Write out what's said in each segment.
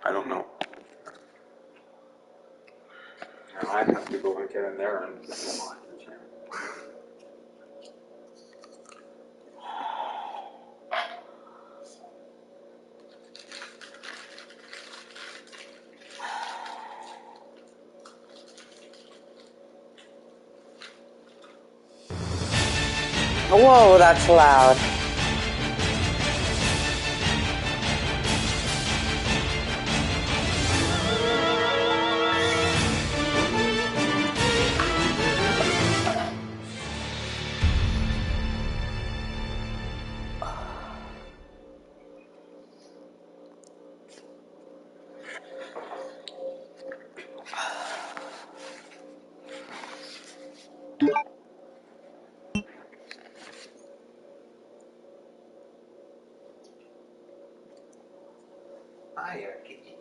I don't know. Now I'd have to go and get in there and get them on the chair. Whoa, that's loud. Hiya, kitty.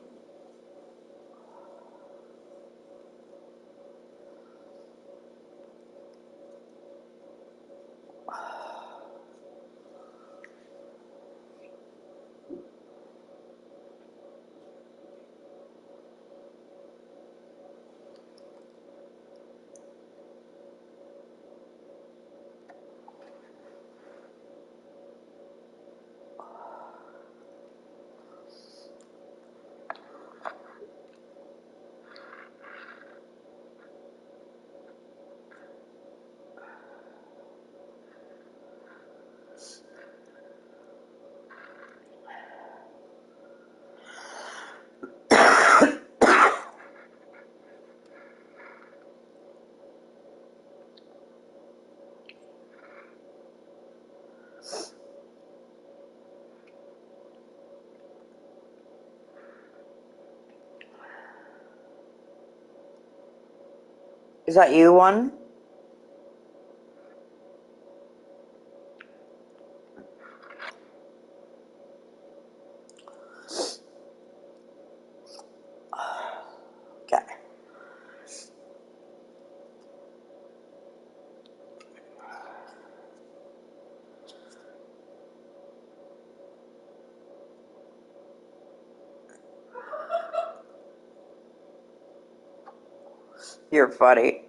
Is that you, one? Okay. You're funny.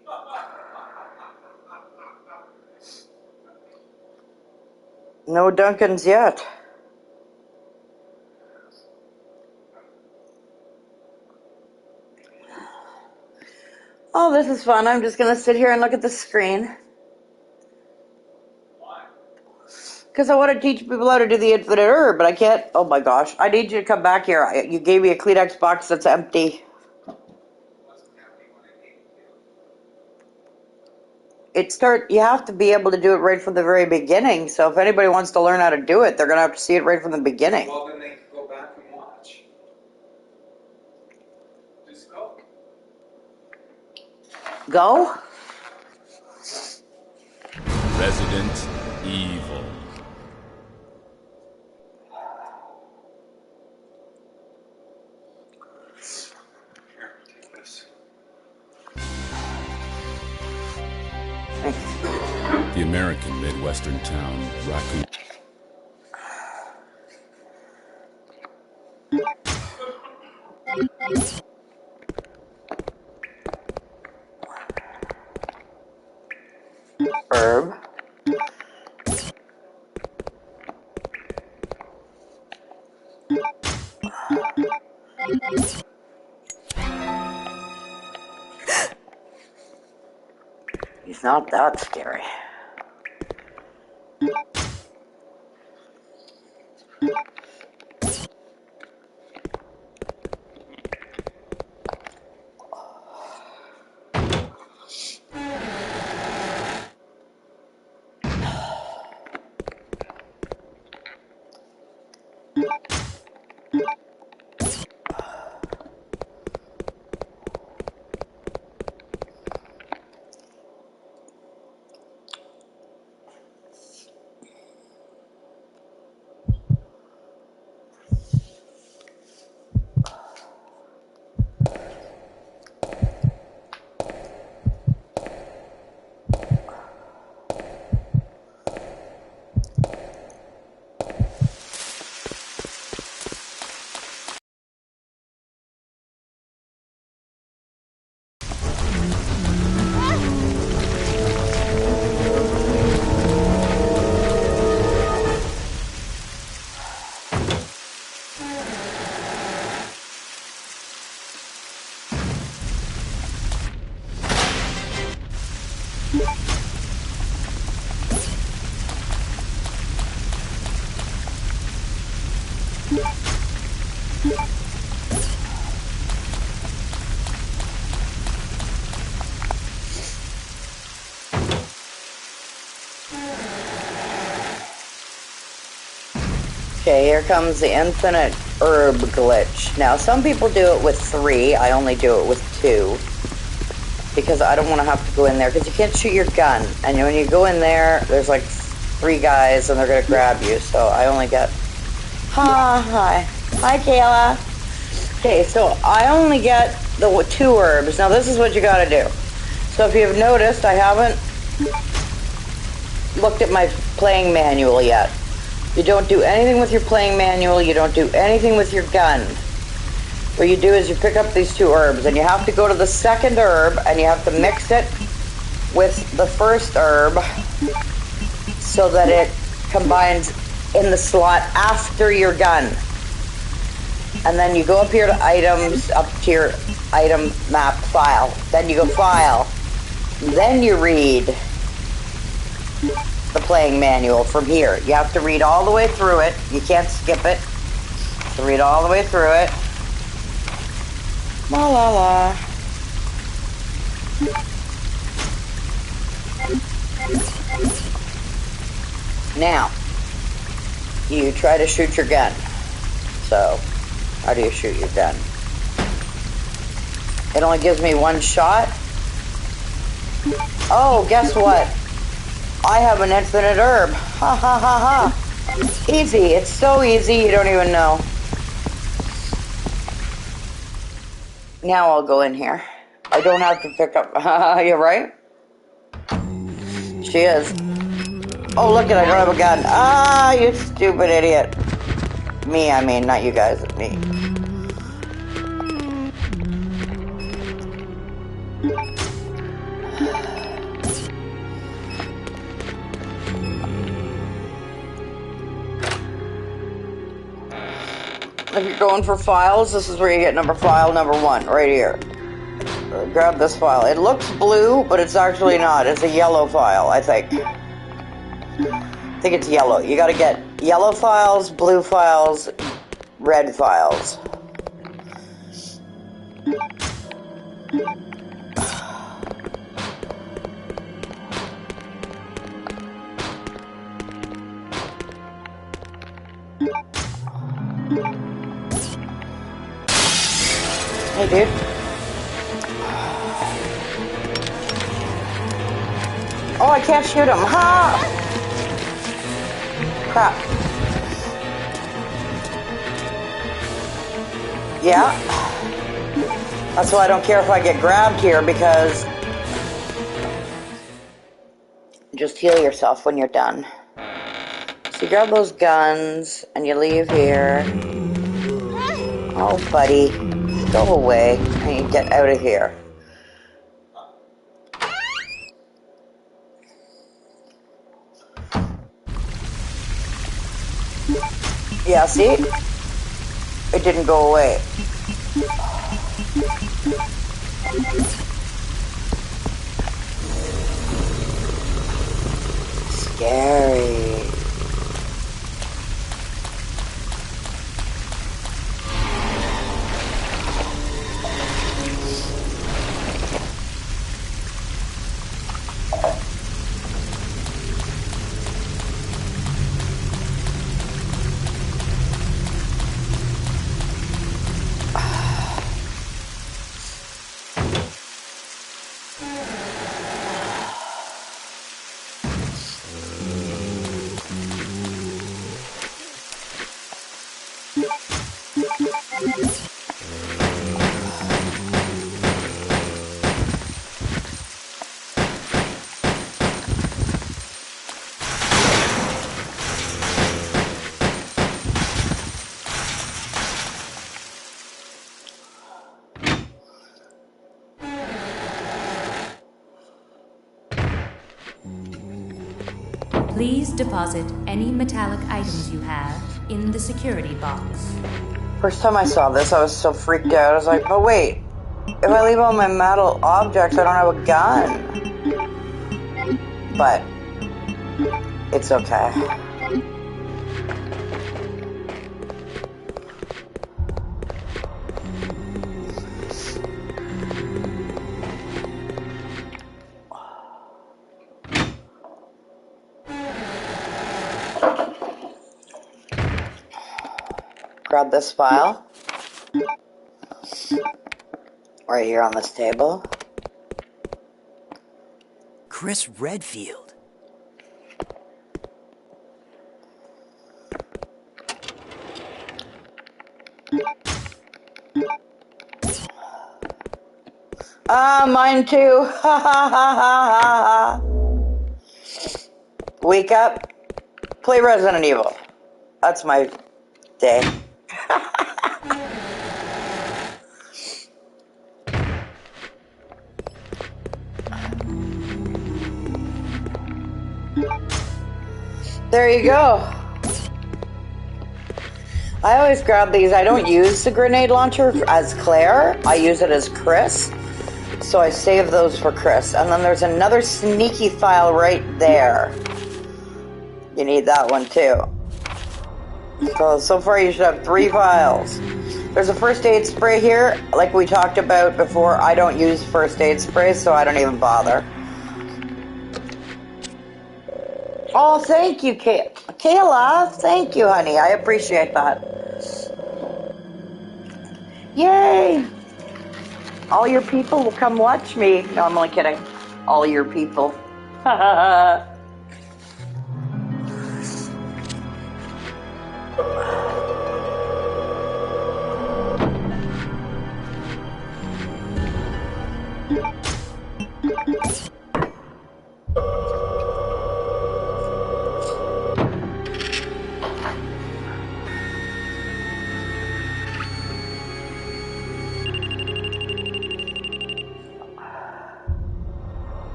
No Duncans yet. Oh, this is fun. I'm just going to sit here and look at the screen. Why? Because I want to teach people how to do the infinite herb, but I can't. Oh my gosh. I need you to come back here. You gave me a Kleenex box that's empty. You have to be able to do it right from the very beginning. So if anybody wants to learn how to do it, they're going to have to see it right from the beginning. Well, then they can go back and watch. Just go. Go? Resident Evil. Here, take this. The American Midwestern town, Raccoon. Herb. He's not that scary. Okay, here comes the infinite herb glitch. Now, some people do it with 3. I only do it with 2. Because I don't want to have to go in there. Because you can't shoot your gun. And when you go in there, there's like 3 guys and they're going to grab you. So I only get... Hi. Hi, Kayla. Okay, so I only get the 2 herbs. Now, this is what you got to do. So if you've noticed, I haven't looked at my playing manual yet. You don't do anything with your playing manual. You don't do anything with your gun. What you do is you pick up these 2 herbs, and you have to go to the second herb, and you have to mix it with the first herb so that it combines in the slot after your gun. And then you go up here to items, up to your item map file. Then you go file. Then you read the playing manual from here. You have to read all the way through it. You can't skip it. So read all the way through it. La la la. Now, you try to shoot your gun. So, how do you shoot your gun? It only gives me 1 shot. Oh, guess what? I have an infinite herb. Ha ha ha ha. Easy. It's so easy you don't even know. Now I'll go in here. I don't have to pick up... You're right? She is. Oh, look it, I don't have a gun. Ah, you stupid idiot. Me, I mean, not you guys, me. If you're going for files, this is where you get file number 1, right here. Grab this file. It looks blue, but it's actually not. It's a yellow file, I think. I think it's yellow. You gotta get yellow files, blue files, red files. Hey, dude. Oh, I can't shoot him. Ha! Crap. Yeah. That's why I don't care if I get grabbed here, because just heal yourself when you're done. So you grab those guns and you leave here. Oh, buddy. Go away. I need to get out of here. Yeah, see? It didn't go away. Scary. Please deposit any metallic items you have in the security box. First time I saw this, I was so freaked out. I was like, but wait, if I leave all my metal objects, I don't have a gun. But it's okay. grab this file. Right here on this table. Chris Redfield. Mine too. Ha ha ha ha ha. Wake up, play Resident Evil. That's my day. There you go. I always grab these. I don't use the grenade launcher as Claire. I use it as Chris. So I save those for Chris. And then there's another sneaky file right there. You need that one too. So far you should have 3 files. There's a first aid spray here. Like we talked about before, I don't use first aid spray, so I don't even bother. Oh, thank you, Kayla. Thank you, honey. I appreciate that. Yay! All your people will come watch me. No, I'm only kidding. All your people.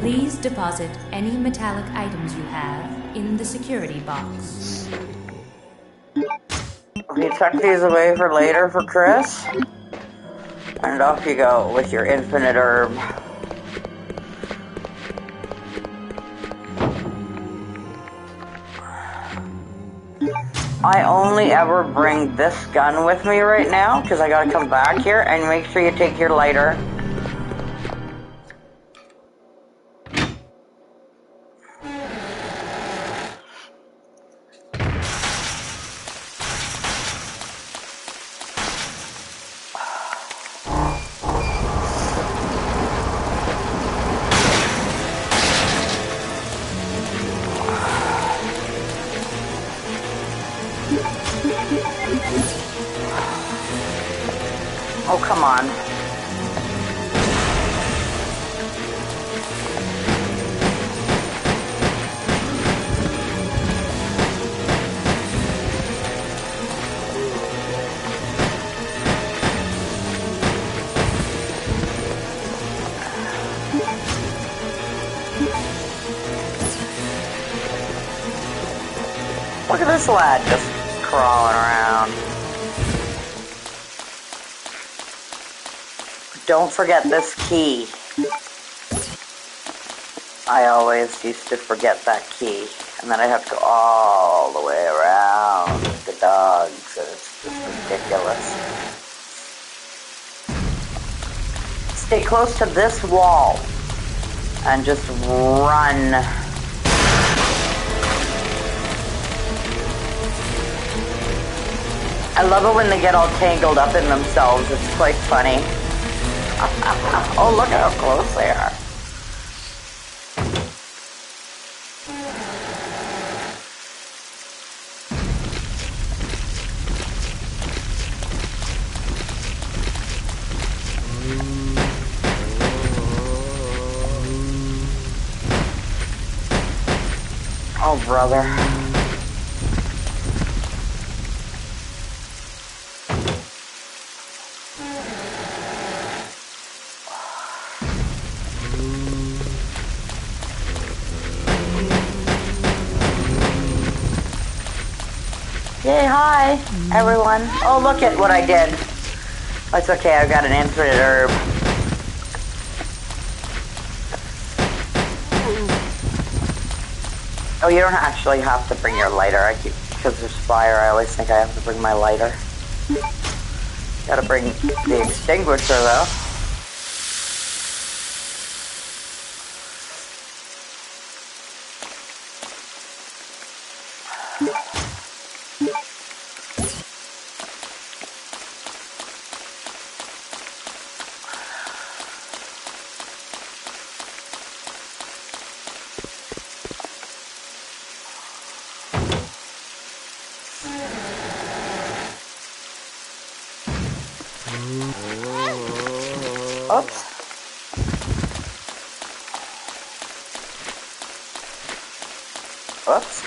Please deposit any metallic items you have in the security box. You tuck these away for later for Chris. And off you go with your infinite herb. I only ever bring this gun with me right now because I gotta come back here, and make sure you take your lighter. Oh, come on. Look at this lad just crawling around. Don't forget this key. I always used to forget that key. And then I have to go all the way around the dogs. And it's just ridiculous. Stay close to this wall. And just run. I love it when they get all tangled up in themselves. It's quite funny. Oh, look at how close they are. Oh, brother. Yay, hi, everyone. Oh, look at what I did. It's okay, I've got an infinite herb. Oh, you don't actually have to bring your lighter. Because there's fire, I always think I have to bring my lighter. Gotta bring the extinguisher, though. Oops. Whoops.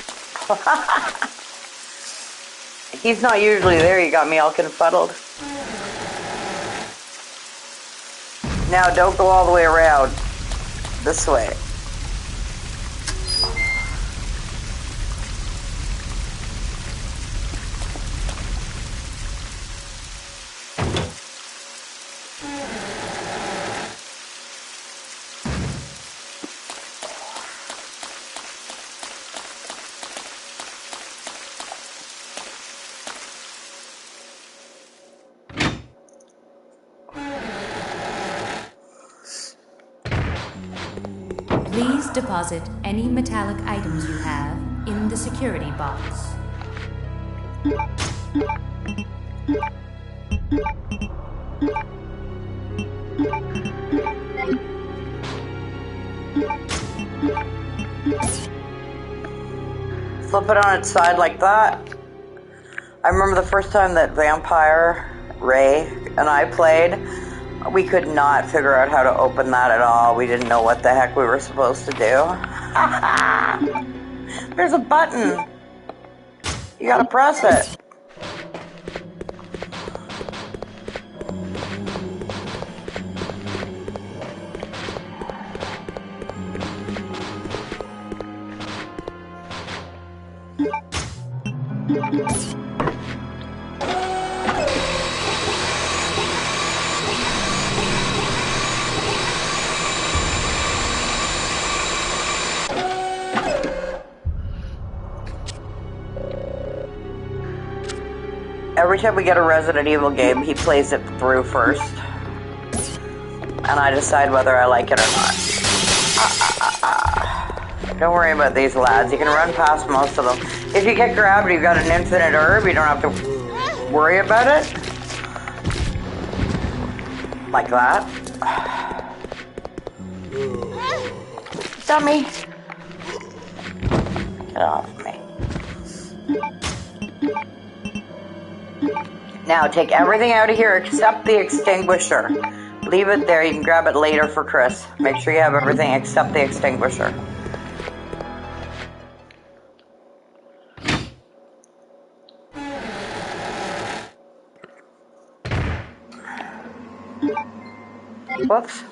He's not usually there. You got me all confuddled. Now don't go all the way around. This way. Please deposit any metallic items you have in the security box. Flip it on its side like that. I remember the first time that Vampire, Ray, and I played, we could not figure out how to open that at all. We didn't know what the heck we were supposed to do. There's a button. You gotta press it. Every time we get a Resident Evil game, he plays it through first. And I decide whether I like it or not. Don't worry about these lads. You can run past most of them. If you get grabbed and you've got an infinite herb, you don't have to worry about it. Like that. Dummy. Get off me. Now take everything out of here except the extinguisher. Leave it there. You can grab it later for Chris. Make sure you have everything except the extinguisher. Whoops.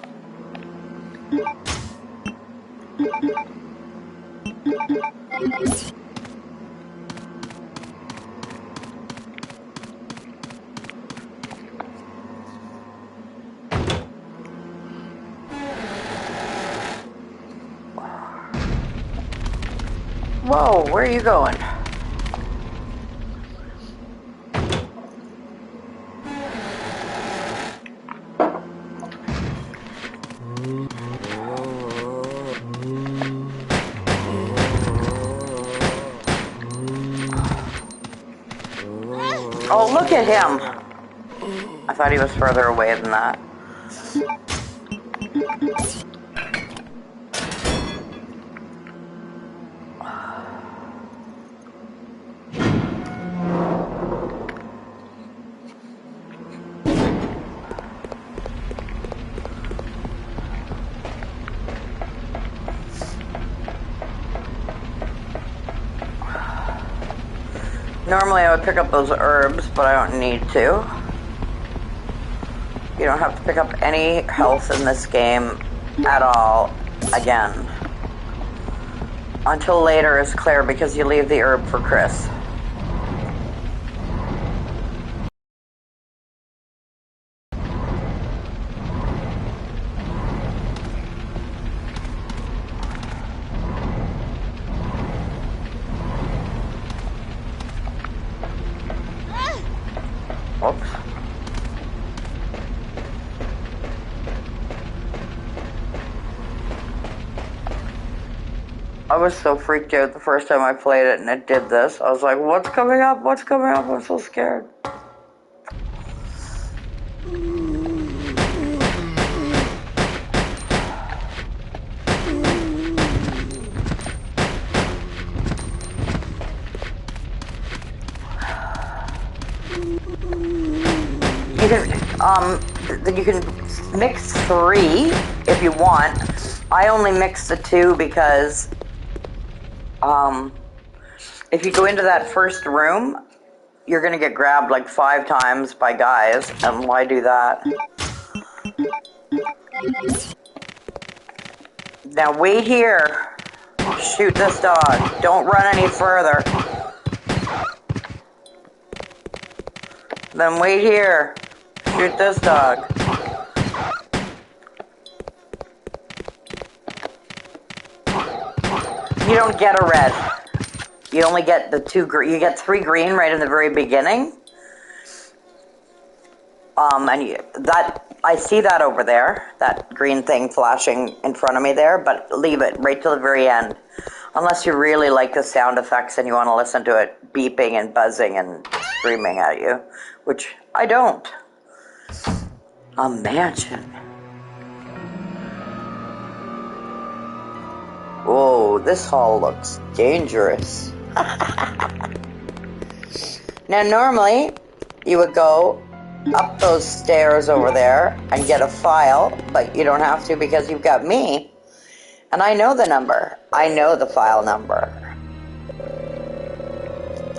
Whoa, where are you going? Oh, look at him. I thought he was further away than that. Normally I would pick up those herbs, but I don't need to. You don't have to pick up any health in this game at all again. Until later is clear because you leave the herb for Chris. Oops. I was so freaked out the first time I played it and it did this. I was like, what's coming up? What's coming up? I'm so scared. You can mix 3 if you want. I only mix the 2 because if you go into that first room, you're gonna get grabbed like 5 times by guys, and why do that? Now wait here. Shoot this dog. Don't run any further. Then wait here. Shoot this dog. You don't get a red. You only get the 2 green. You get 3 green right in the very beginning. I see that over there, that green thing flashing in front of me there, but leave it right till the very end. Unless you really like the sound effects and you want to listen to it beeping and buzzing and screaming at you, which I don't. A mansion. Whoa, this hall looks dangerous. Now, normally, you would go up those stairs over there and get a file, but you don't have to because you've got me. And I know the number. I know the file number.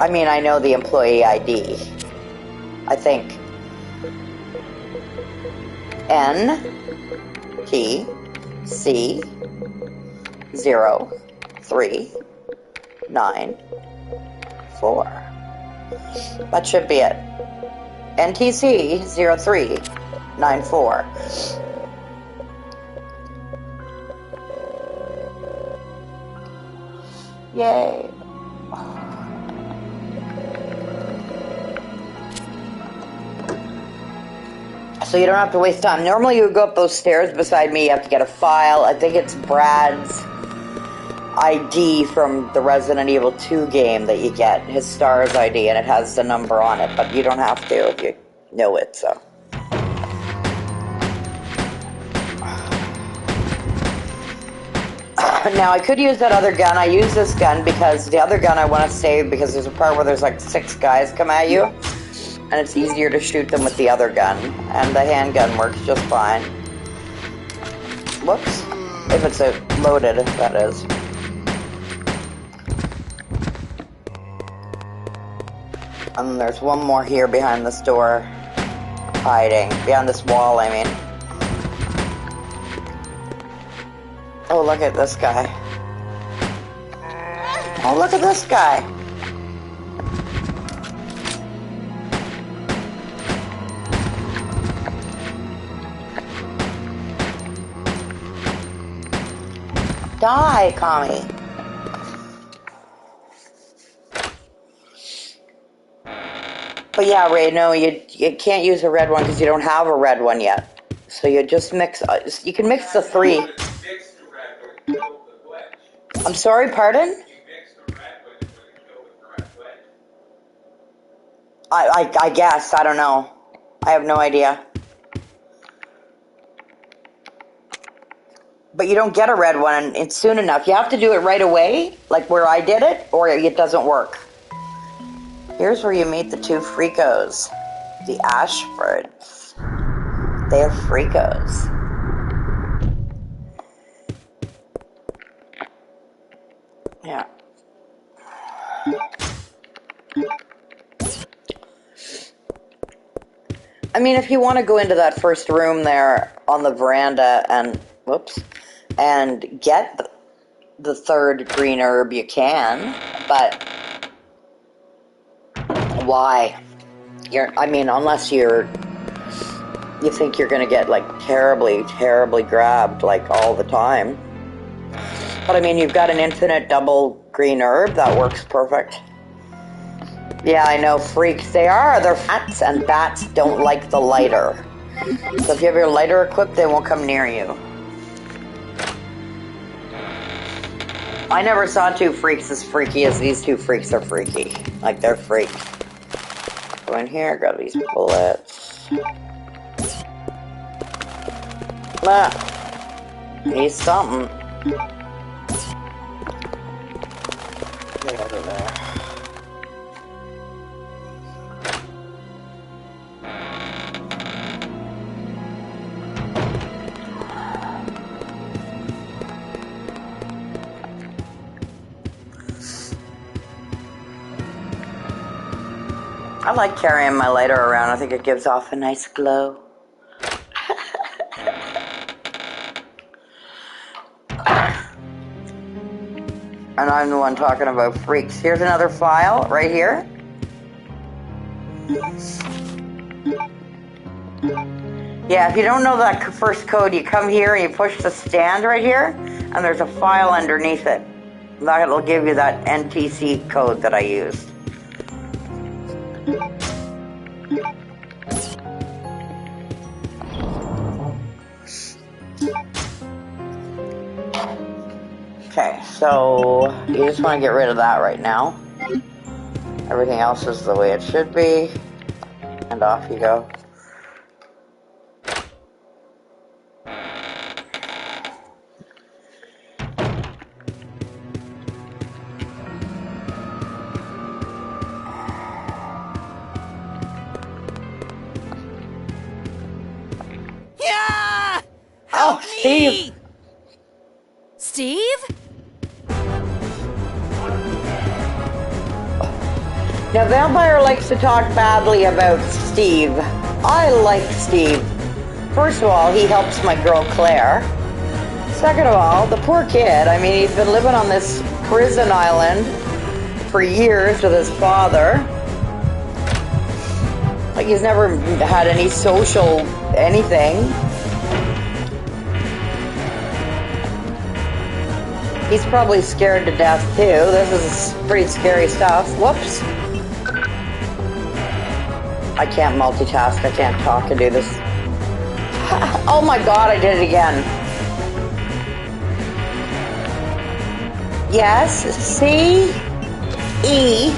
I mean, I know the employee ID. I think. NTC0394. That should be it. NTC 0394. Yay. So you don't have to waste time. Normally you would go up those stairs beside me, you have to get a file. I think it's Brad's ID from the Resident Evil 2 game that you get, his STARS ID, and it has the number on it, but you don't have to if you know it, so. Now, I could use that other gun. I use this gun because the other gun I want to save because there's a part where there's like 6 guys come at you, and it's easier to shoot them with the other gun, and the handgun works just fine. Whoops. If it's loaded, that is. And there's one more here behind this door, hiding. Behind this wall, I mean. Oh, look at this guy. Oh, look at this guy. Die, Kami. But yeah, Ray, no, you can't use a red one because you don't have a red one yet. So you just mix, you can mix the 3. I'm sorry, pardon? I guess, I don't know. I have no idea. But you don't get a red one and it's soon enough. You have to do it right away, like where I did it, or it doesn't work. Here's where you meet the 2 freakos. The Ashfords. They're freakos. Yeah. I mean, if you want to go into that first room there on the veranda and, whoops, and get the 3rd green herb, you can, but why? Unless you think you're going to get, like, terribly, terribly grabbed, like, all the time. But, I mean, you've got an infinite double green herb. That works perfect. Yeah, I know, freaks. They are. They're bats, and bats don't like the lighter. So if you have your lighter equipped, they won't come near you. I never saw two freaks as freaky as these two freaks are freaky. Like, they're freaks. Go in here, grab these bullets. He's something. Get out of there. I like carrying my lighter around. I think it gives off a nice glow. And I'm the one talking about freaks. Here's another file right here. Yeah, if you don't know that first code, you come here and you push the stand right here, and there's a file underneath it. That'll give you that NTC code that I used. Okay, so you just want to get rid of that right now. Everything else is the way it should be. And off you go. Yeah! Oh, Help Steve! me! Steve? Now, Vampire likes to talk badly about Steve. I like Steve. First of all, he helps my girl Claire. Second of all, the poor kid, I mean, he's been living on this prison island for years with his father. Like, he's never had any social anything. He's probably scared to death, too. This is pretty scary stuff. Whoops. I can't multitask. I can't talk and do this. Oh my god, I did it again. Yes, C, E.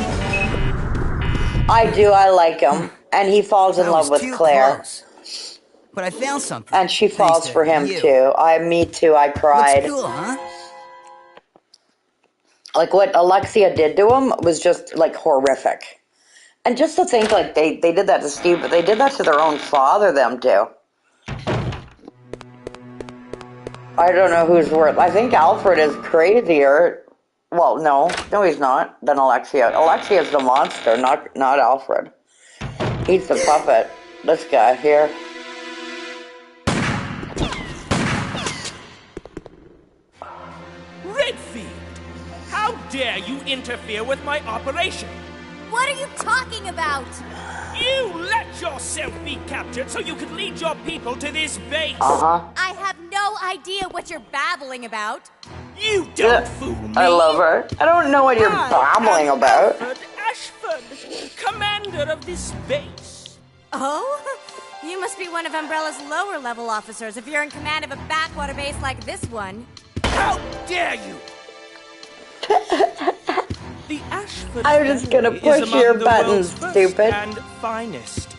I do, I like him. And he falls in love with Claire. Close. But I found something. And she falls Thanks for to him, you. too. Me too, I cried. Looks cool, huh? Like, what Alexia did to him was just, like, horrific. And just to think, like, they did that to Steve, but they did that to their own father, them too. I don't know who's worse. I think Alfred is crazier. Well, no, he's not, than Alexia. Alexia's the monster, not Alfred. He's the puppet. This guy here. Redfield! How dare you interfere with my operation? What are you talking about? You let yourself be captured so you could lead your people to this base! Uh-huh. I have no idea what you're babbling about. You don't fool me! I love her. I don't know what you're babbling about. Alfred Ashford, commander of this base. Oh? You must be one of Umbrella's lower level officers if you're in command of a backwater base like this one. How dare you! The Ashford I'm just gonna family push is among your the buttons, world's first stupid. and finest.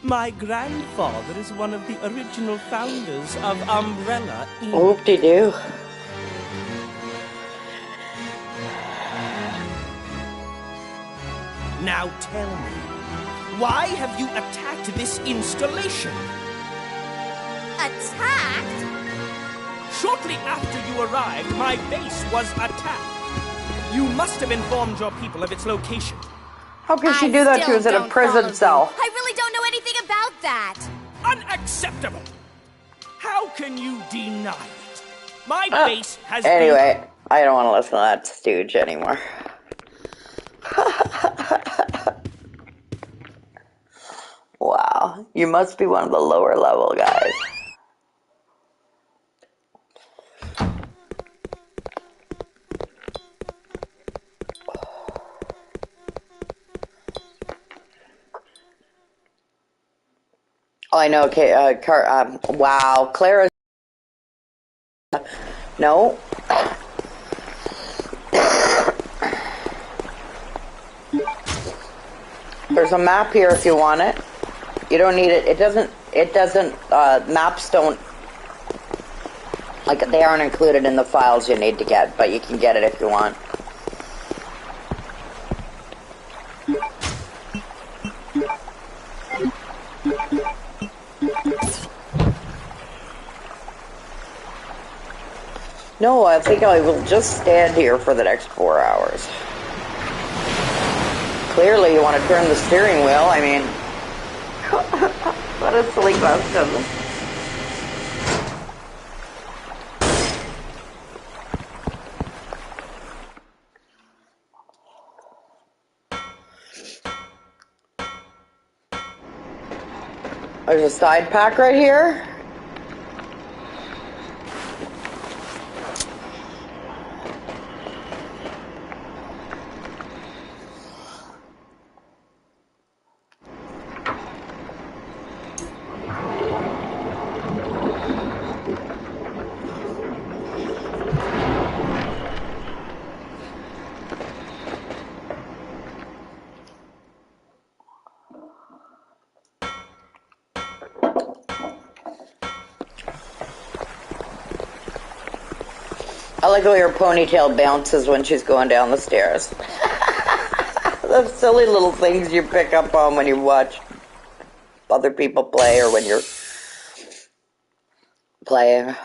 My grandfather is one of the original founders of Umbrella Inc. Whoop-de-doo. Now tell me, why have you attacked this installation? Attacked? Shortly after you arrived, my base was attacked. You must have informed your people of its location. How can she do that to us in a prison cell? I really don't know anything about that. Unacceptable! How can you deny it? My base has Anyway, I don't want to listen to that stooge anymore. Wow, you must be one of the lower level guys. Oh, I know. Okay, wow, Claire. No. There's a map here if you want it. You don't need it. Maps don't, like, they aren't included in the files you need to get, but you can get it if you want. No, I think I will just stand here for the next 4 hours. Clearly you want to turn the steering wheel, I mean... What a silly question. There's a side pack right here. I like the way her ponytail bounces when she's going down the stairs. Those silly little things you pick up on when you watch other people play or when you're playing.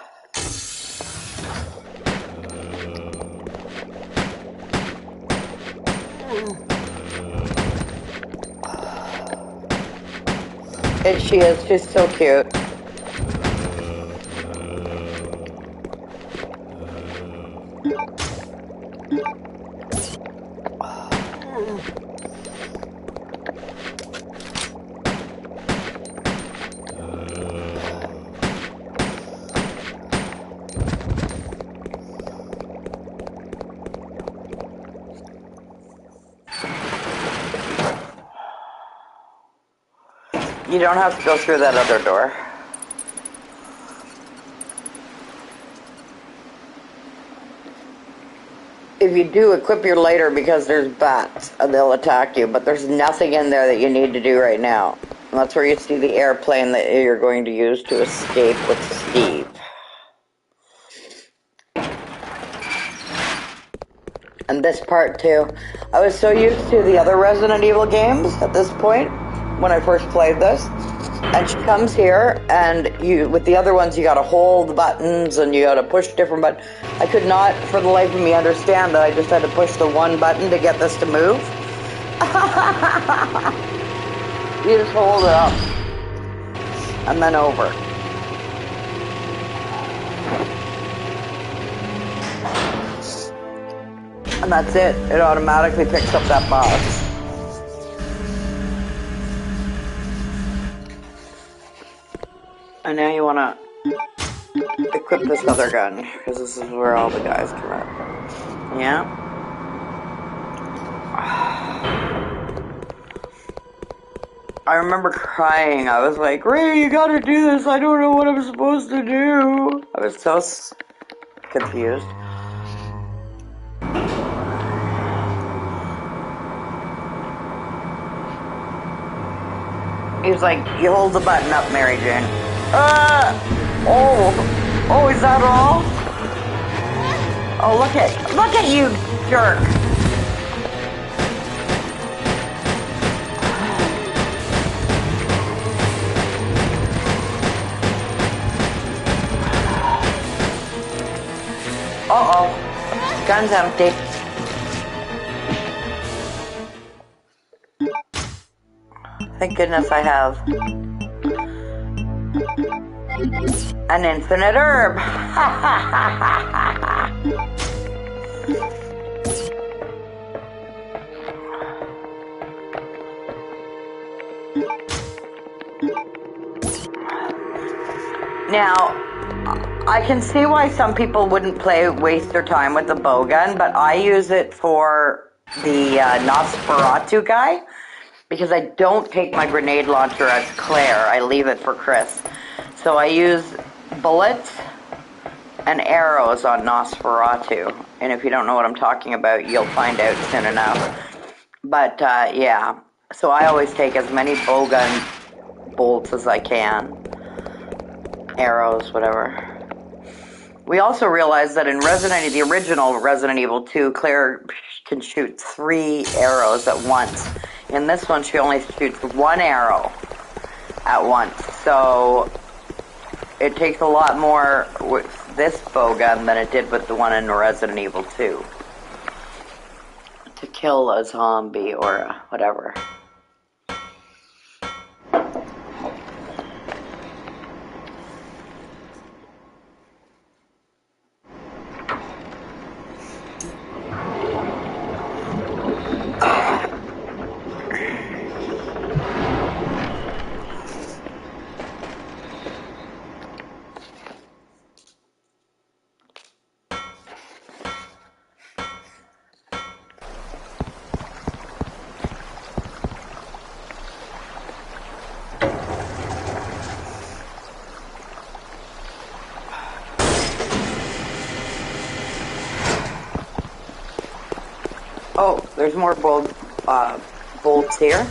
And she is, she's so cute. You don't have to go through that other door. If you do, equip your lighter because there's bats and they'll attack you, but there's nothing in there that you need to do right now. And that's where you see the airplane that you're going to use to escape with Steve. And this part too. I was so used to the other Resident Evil games at this point, when I first played this. And she comes here, and you, with the other ones, you gotta hold the buttons, and you gotta push different buttons. I could not, for the life of me, understand that I just had to push the one button to get this to move. You just hold it up, and then over. And that's it. It automatically picks up that box. And now you want to equip this other gun, because this is where all the guys come out. Yeah? I remember crying. I was like, Ray, you gotta do this. I don't know what I'm supposed to do. I was so confused. He was like, you hold the button up, Mary Jane. Oh, is that all? Oh, look at you, jerk. Uh-oh, gun's empty. Thank goodness I have an infinite herb. Now, I can see why some people wouldn't waste their time with the bow gun, but I use it for the Nosferatu guy, because I don't take my grenade launcher as Claire. I leave it for Chris. So I use bullets and arrows on Nosferatu. And if you don't know what I'm talking about, you'll find out soon enough. But, yeah. So I always take as many bowgun bolts as I can. Arrows, whatever. We also realized that in the original Resident Evil 2, Claire can shoot 3 arrows at once. In this one, she only shoots 1 arrow at once. So it takes a lot more with this bowgun than it did with the one in Resident Evil 2 to kill a zombie or whatever. Oh, there's more bolts here.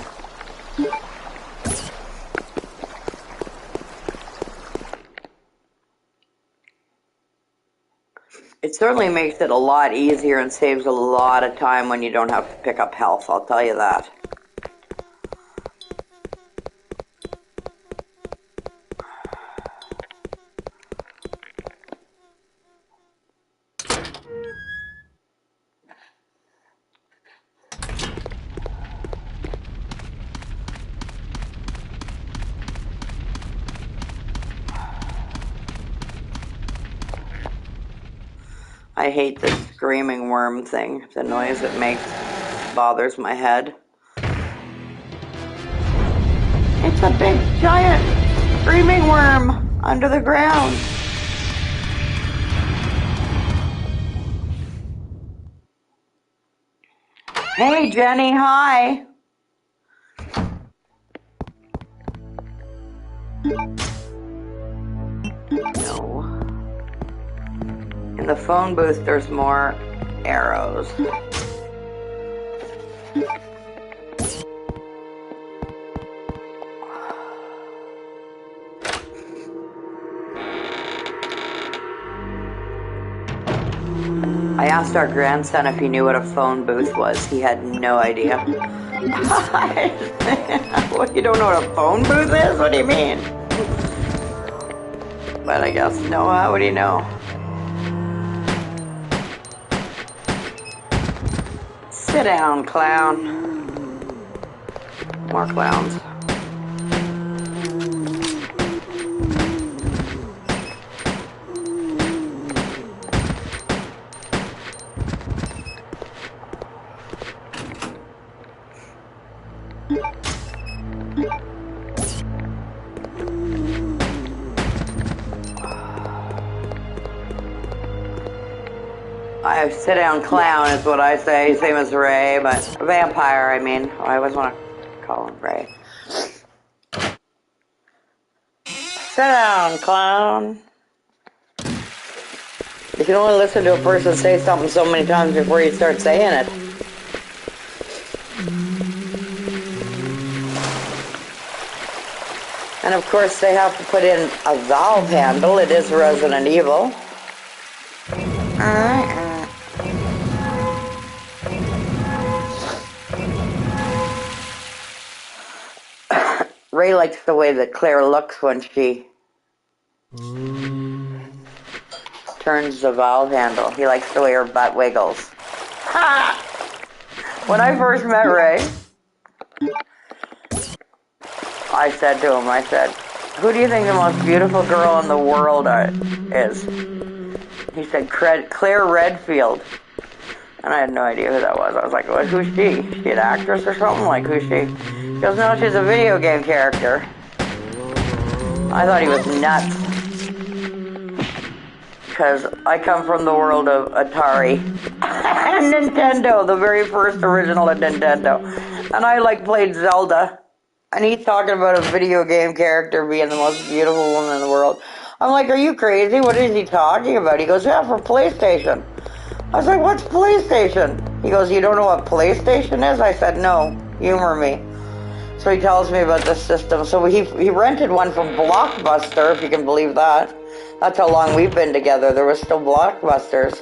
It certainly makes it a lot easier and saves a lot of time when you don't have to pick up health, I'll tell you that. I hate this screaming worm thing. The noise it makes bothers my head. It's a big, giant, screaming worm under the ground. Hey, Jenny, hi. No. In the phone booth, there's more arrows. I asked our grandson if he knew what a phone booth was. He had no idea. What, you don't know what a phone booth is? What do you mean? But I guess, no, how would he know? Sit down, clown. More clowns. I sit down clown is what I say, same as Ray, but vampire, I mean. I always want to call him Ray. Sit down, clown. You can only listen to a person say something so many times before you start saying it. And of course they have to put in a valve handle. It is Resident Evil. Ray likes the way that Claire looks when she turns the valve handle. He likes the way her butt wiggles. Ha! When I first met Ray, I said to him, who do you think the most beautiful girl in the world is? He said, Claire Redfield. And I had no idea who that was. I was like, well, who's she? Is she an actress or something? Like, who's she? He goes, no, she's a video game character. I thought he was nuts. Because I come from the world of Atari and Nintendo, the very first original of Nintendo. And I, played Zelda. And he's talking about a video game character being the most beautiful woman in the world. I'm like, are you crazy? What is he talking about? He goes, yeah, for PlayStation. I was like, what's PlayStation? He goes, you don't know what PlayStation is? I said, no, humor me. So he tells me about this system. So he rented one from Blockbuster, if you can believe that. That's how long we've been together. There was still Blockbusters.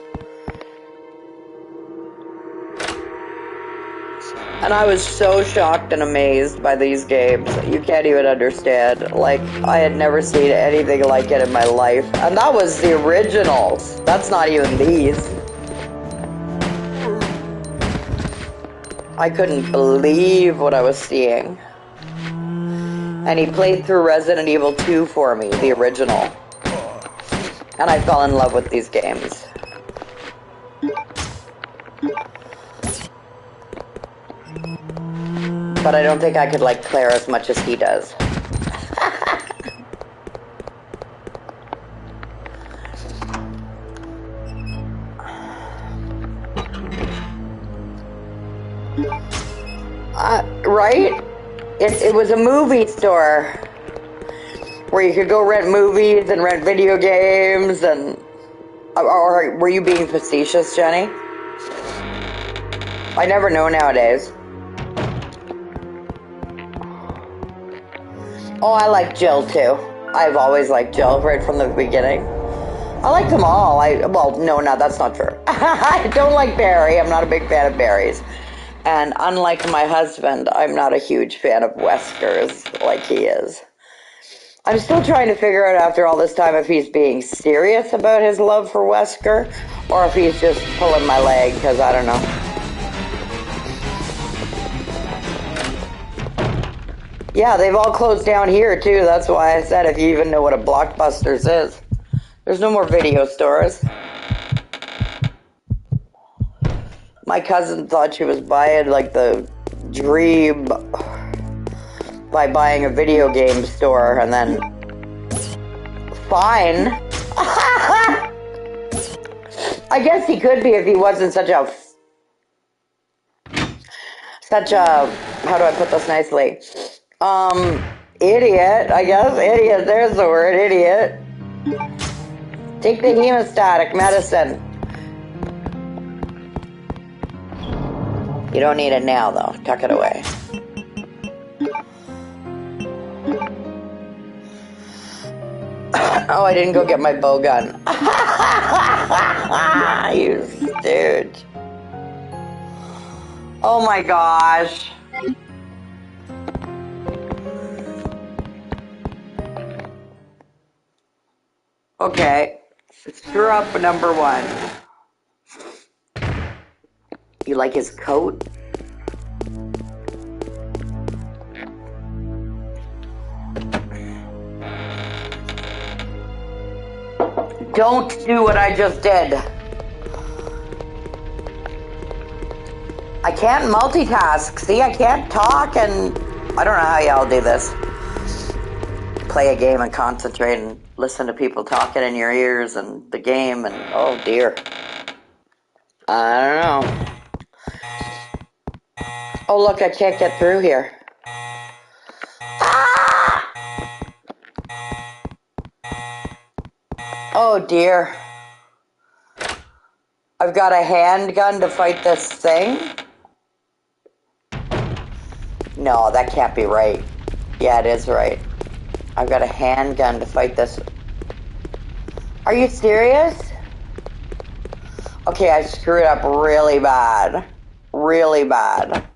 And I was so shocked and amazed by these games. You can't even understand. Like, I had never seen anything like it in my life. And that was the originals. That's not even these. I couldn't believe what I was seeing. And he played through Resident Evil 2 for me, the original. And I fell in love with these games. But I don't think I could like Claire as much as he does. Right? It was a movie store where you could go rent movies and rent video games and... Or were you being facetious, Jenny? I never know nowadays. Oh, I like Jill too. I've always liked Jill right from the beginning. I like them all. Well, no, that's not true. I don't like Barry. I'm not a big fan of Barry's. And unlike my husband, I'm not a huge fan of Wesker's like he is. I'm still trying to figure out after all this time if he's being serious about his love for Wesker or if he's just pulling my leg, because I don't know. Yeah, they've all closed down here too. That's why I said if you even know what a Blockbusters is. There's no more video stores. My cousin thought she was buying like the dream by buying a video game store, and then fine. I guess he could be if he wasn't such a how do I put this nicely? Idiot, I guess. Idiot, there's the word, idiot. Take the hemostatic medicine. You don't need it now, though. Tuck it away. Oh, I didn't go get my bow gun. You stooge. Oh my gosh. Okay. Screw up number one. You like his coat? Don't do what I just did. I can't multitask. See, I can't talk and... I don't know how y'all do this. Play a game and concentrate and listen to people talking in your ears and the game and... Oh, dear. I don't know. Oh, look, I can't get through here. Ah! Oh, dear. I've got a handgun to fight this thing? No, that can't be right. Yeah, it is right. I've got a handgun to fight this. Are you serious? Okay, I screwed up really bad. Really bad.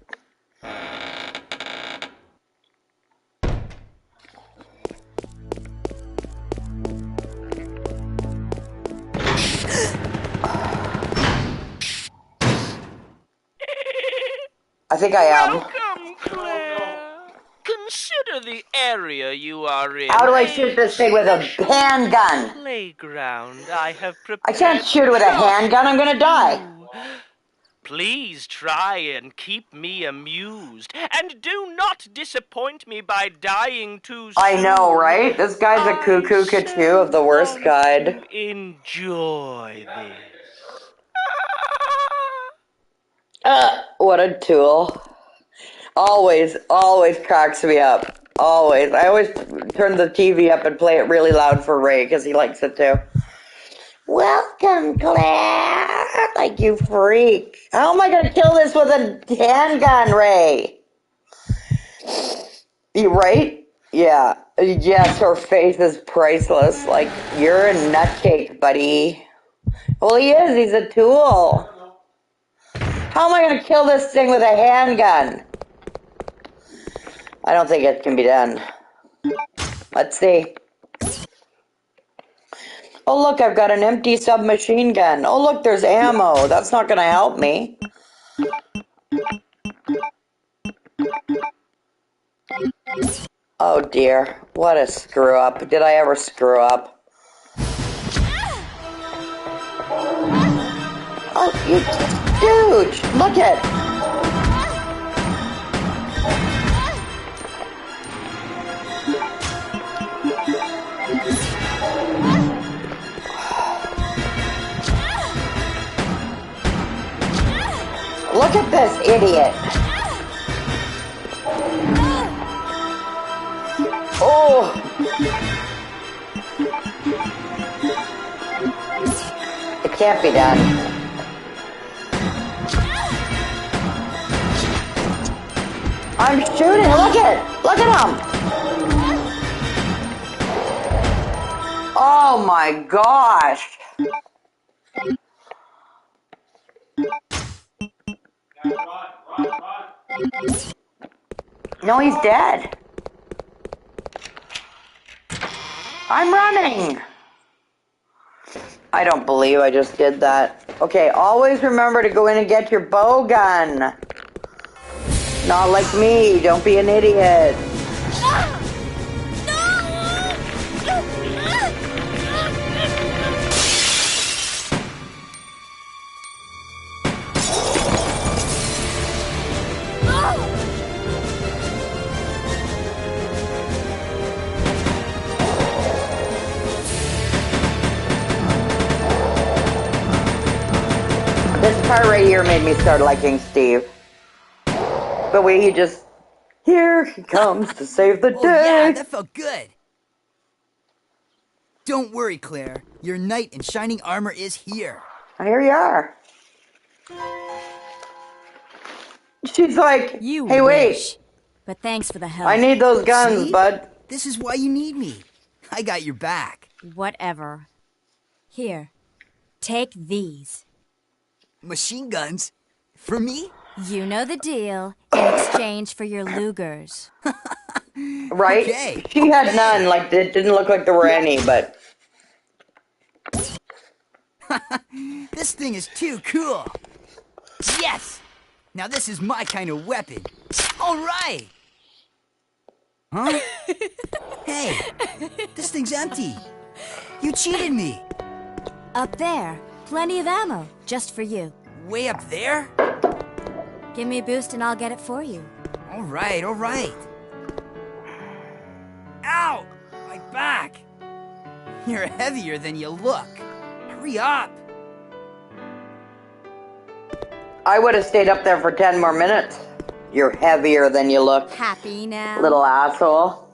I think I am. Welcome, Claire. Consider the area you are in. How do I shoot this thing with a handgun? Playground. I have prepared. I can't shoot it with a handgun. I'm gonna die. Please try and keep me amused, and do not disappoint me by dying too soon. I know, right? This guy's a cuckoo cuckoo of the worst kind. Enjoy this. What a tool. Always cracks me up. Always. I always turn the TV up and play it really loud for Ray, because he likes it too. Welcome, Claire. Like, you freak. How am I going to kill this with a handgun, Ray? You right? Yeah. Yes, her face is priceless. Like, you're a nutcake, buddy. Well, he is. He's a tool. How am I going to kill this thing with a handgun? I don't think it can be done. Let's see. Oh, look, I've got an empty submachine gun. Oh, look, there's ammo. That's not going to help me. Oh, dear. What a screw up. Did I ever screw up? Oh, you stooge. Look it. Look at this idiot. Oh. It can't be done. I'm shooting. Look at him. Oh my gosh. No, he's dead. I'm running. I don't believe I just did that. Okay, always remember to go in and get your bow gun. Not like me. Don't be an idiot. This part right here made me start liking Steve. The way he just, here he comes to save the day. Oh yeah, that felt good. Don't worry, Claire. Your knight in shining armor is here. Here you are. She's like, You hey, wish. wait. But thanks for the help. I need those guns, See? bud. This is why you need me. I got your back. Whatever. Here. Take these. Machine guns? For me? You know the deal. In exchange for your Lugers. Right? Okay. She had none. Like, it didn't look like there were any, but... This thing is too cool. Yes! Now this is my kind of weapon. All right! Huh? Hey, this thing's empty. You cheated me. Up there. Plenty of ammo. Just for you. Way up there? Give me a boost and I'll get it for you. All right, all right. Ow! My back! You're heavier than you look. Hurry up! I would have stayed up there for 10 more minutes. You're heavier than you look, Happy now? little asshole.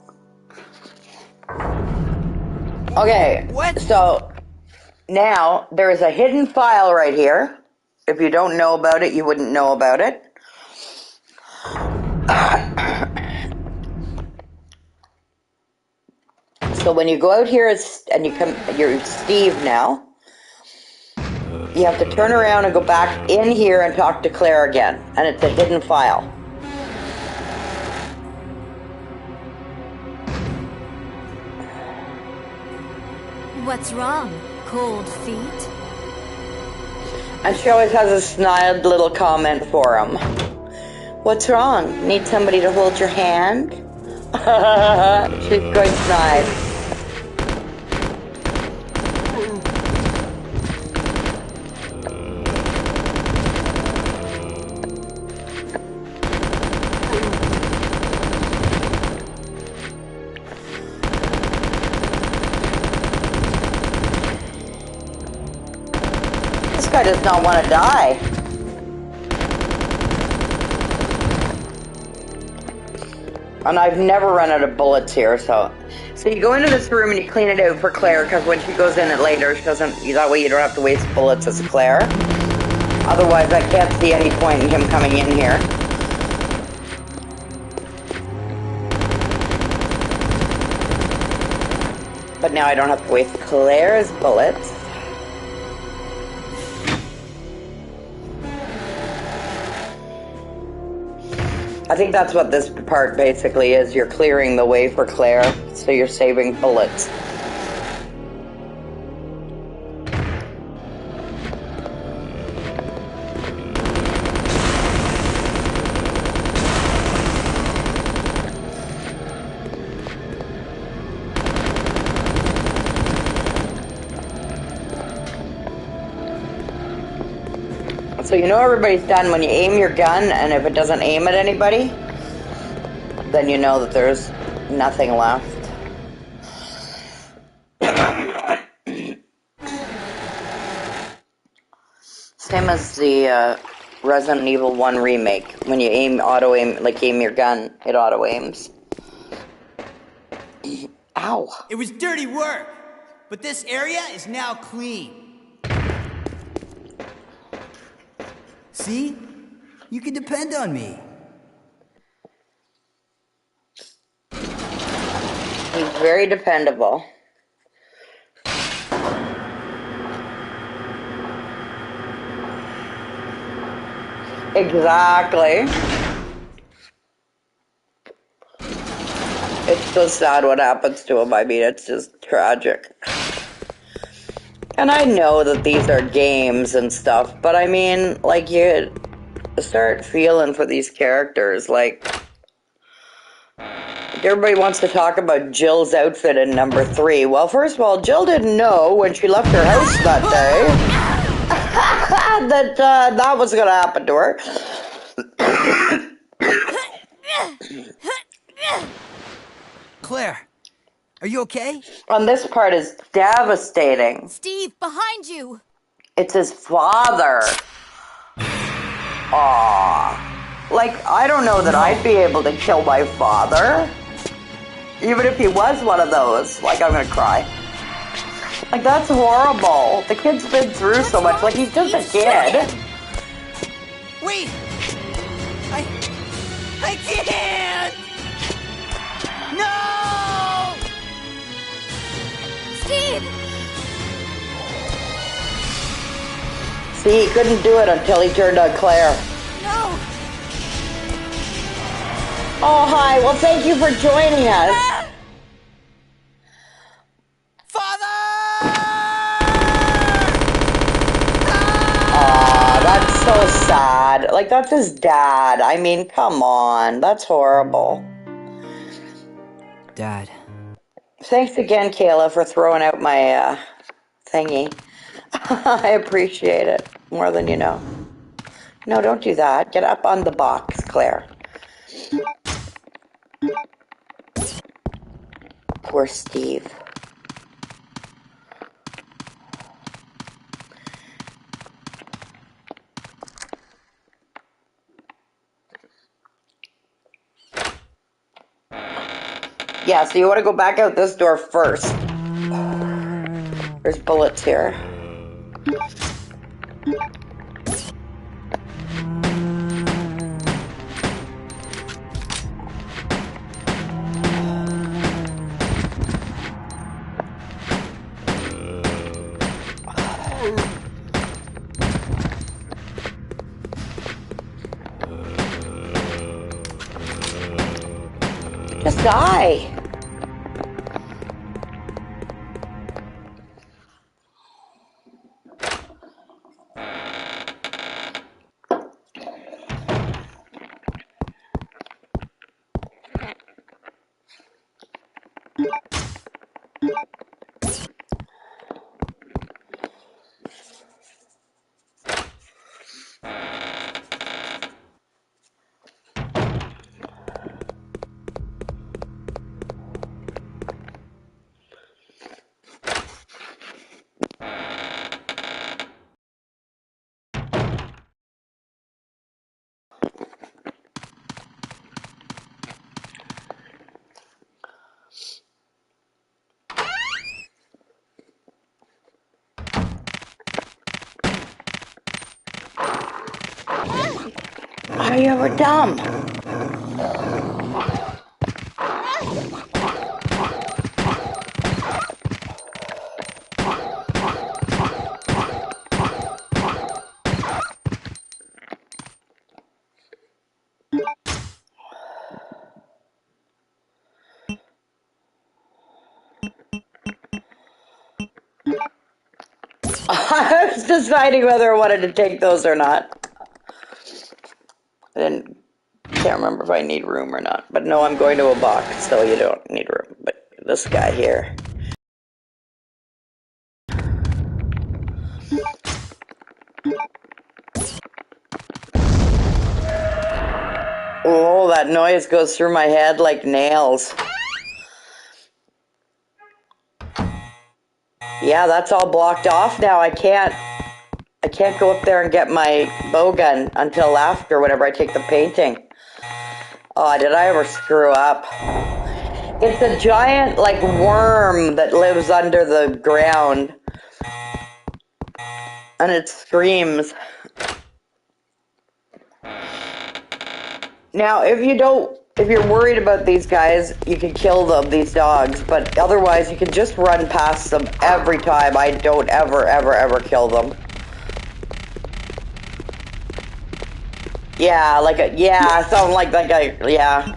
Okay, What? so now there is a hidden file right here. If you don't know about it, you wouldn't know about it. So when you go out here and you're Steve now, you have to turn around and go back in here and talk to Claire again. And it's a hidden file. What's wrong? Cold feet? And she always has a snide little comment for him. What's wrong? Need somebody to hold your hand? She's quite snide. This guy does not want to die. And I've never run out of bullets here, so you go into this room and you clean it out for Claire, because when she goes in it later, she doesn't. That way you don't have to waste bullets as Claire. Otherwise, I can't see any point in him coming in here. But now I don't have to waste Claire's bullets. I think that's what this part basically is. You're clearing the way for Claire, so you're saving bullets. So you know everybody's done when you aim your gun, and if it doesn't aim at anybody, then you know that there's nothing left. Same as the Resident Evil 1 remake. When you auto aim, like aim your gun, it auto aims. Ow. It was dirty work, but this area is now clean. See? You can depend on me. He's very dependable. Exactly. It's so sad what happens to him. I mean, it's just tragic. And I know that these are games and stuff, but I mean, like, you start feeling for these characters. Like, everybody wants to talk about Jill's outfit in number 3. Well, first of all, Jill didn't know when she left her house that day that that was going to happen to her. Claire, are you okay? And this part is devastating. Steve, behind you! It's his father. Aww. Like, I don't know that I'd be able to kill my father. Even if he was one of those. Like, I'm gonna cry. Like, that's horrible. The kid's been through so much. Like, he's just a kid. Wait! I can't! No! Steve! See, he couldn't do it until he turned on Claire. No! Oh, hi. Well, thank you for joining us. Father! Aw, that's so sad. Like, that's his dad. I mean, come on. That's horrible. Dad. Thanks again, Kayla, for throwing out my thingy. I appreciate it more than you know. No, don't do that. Get up on the box, Claire. Poor Steve. Yeah, so you want to go back out this door first. There's bullets here. Just die. Are you ever dumb? deciding whether I wanted to take those or not. Can't remember if I need room or not. But no, I'm going to a box, so you don't need room. But this guy here. Oh, that noise goes through my head like nails. Yeah, that's all blocked off now. I can't go up there and get my bow gun until after, whenever I take the painting. Oh, did I ever screw up? It's a giant, like, worm that lives under the ground. And it screams. Now, if you're worried about these guys, you can kill them, these dogs, but otherwise you can just run past them every time. I don't ever kill them. Yeah, something like yeah.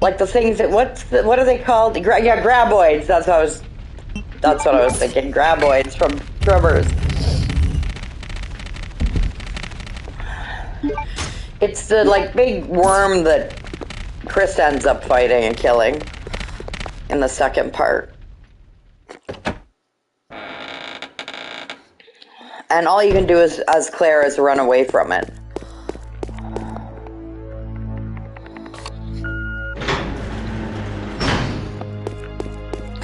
Like the things that, what are they called? Yeah, graboids, that's what I was thinking, graboids from Tremors. It's the, like, big worm that Chris ends up fighting and killing in the second part. And all you can do as Claire is run away from it.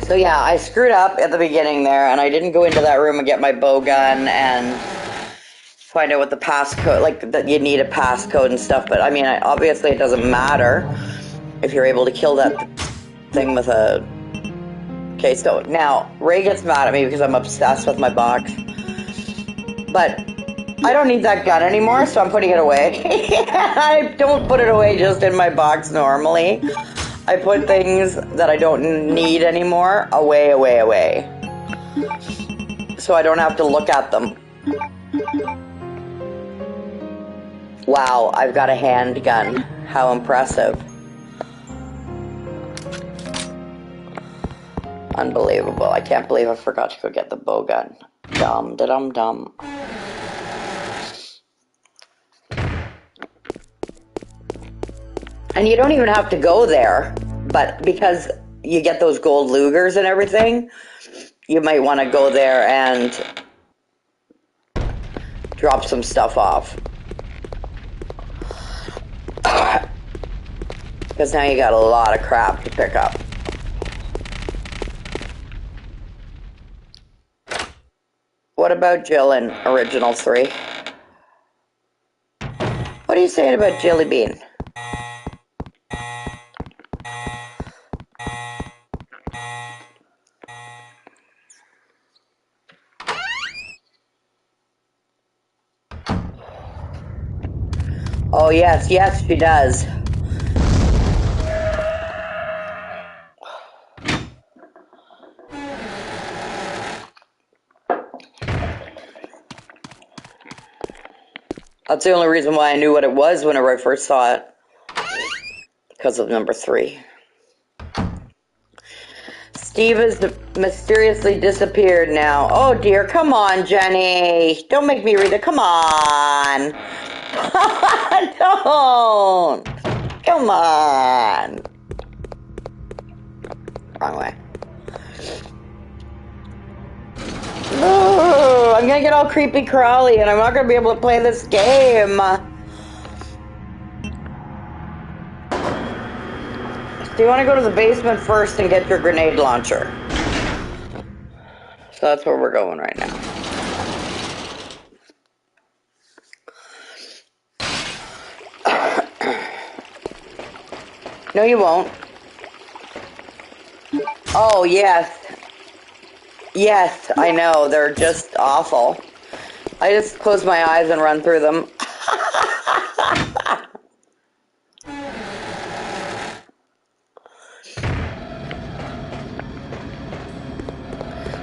So yeah, I screwed up at the beginning there, and I didn't go into that room and get my bow gun and find out what the passcode, like, that you need a passcode and stuff, but I mean, obviously it doesn't matter if you're able to kill that thing with a... Okay, so now, Ray gets mad at me because I'm obsessed with my box, but I don't need that gun anymore, so I'm putting it away. I don't put it away just in my box normally. I put things that I don't need anymore away. So I don't have to look at them. Wow, I've got a handgun. How impressive. Unbelievable. I can't believe I forgot to go get the bow gun. Dum. And you don't even have to go there, but because you get those gold Lugers and everything, you might want to go there and drop some stuff off. Because now you got a lot of crap to pick up. What about Jill in Original 3? What are you saying about Jilly Bean? Oh, yes, she does. That's the only reason why I knew what it was whenever I first saw it. Because of number 3. Steve has mysteriously disappeared now. Oh dear, come on, Jenny. Don't make me read it. Come on. Don't. Come on. Wrong way. Ooh, I'm gonna get all creepy crawly and I'm not gonna be able to play this game. Do you want to go to the basement first and get your grenade launcher? So that's where we're going right now. No, you won't. Oh, yes. Yes, I know. They're just awful. I just close my eyes and run through them.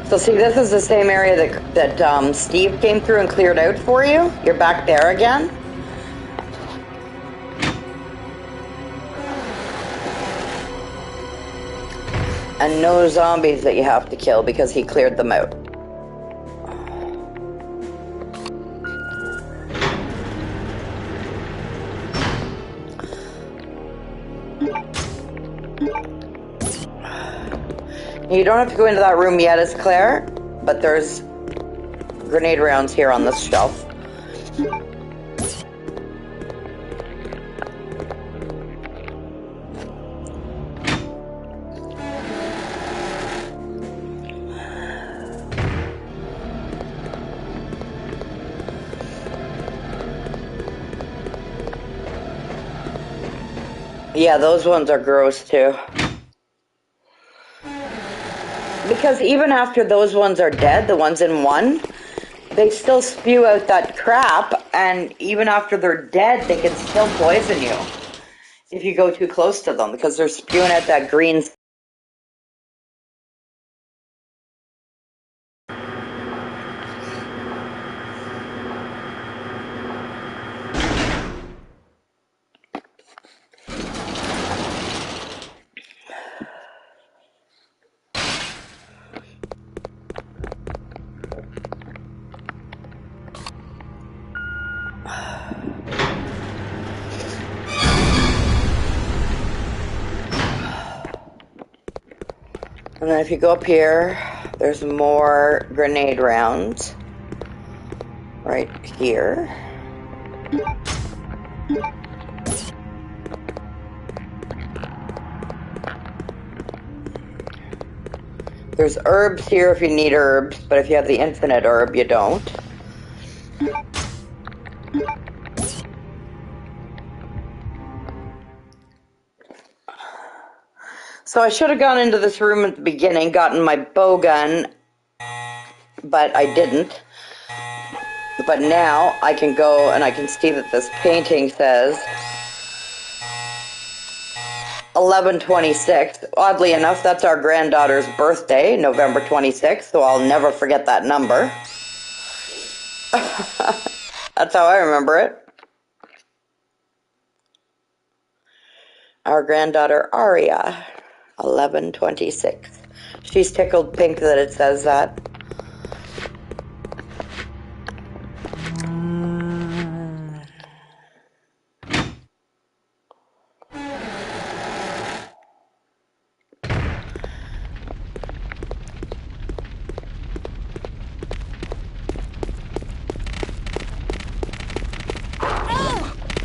So see, this is the same area that Steve came through and cleared out for you. You're back there again. And no zombies that you have to kill because he cleared them out. You don't have to go into that room yet, as Claire, but there's grenade rounds here on this shelf. Yeah, those ones are gross too. Because even after those ones are dead, the ones in 1, they still spew out that crap, and even after they're dead, they can still poison you if you go too close to them, because they're spewing out that green. And then if you go up here, there's more grenade rounds right here. There's herbs here if you need herbs, but if you have the infinite herb, you don't. So I should have gone into this room at the beginning, gotten my bow gun, but I didn't. But now I can go and I can see that this painting says 11/26. Oddly enough, that's our granddaughter's birthday, November 26th, so I'll never forget that number. That's how I remember it. Our granddaughter Aria, 11/26. She's tickled pink that it says that.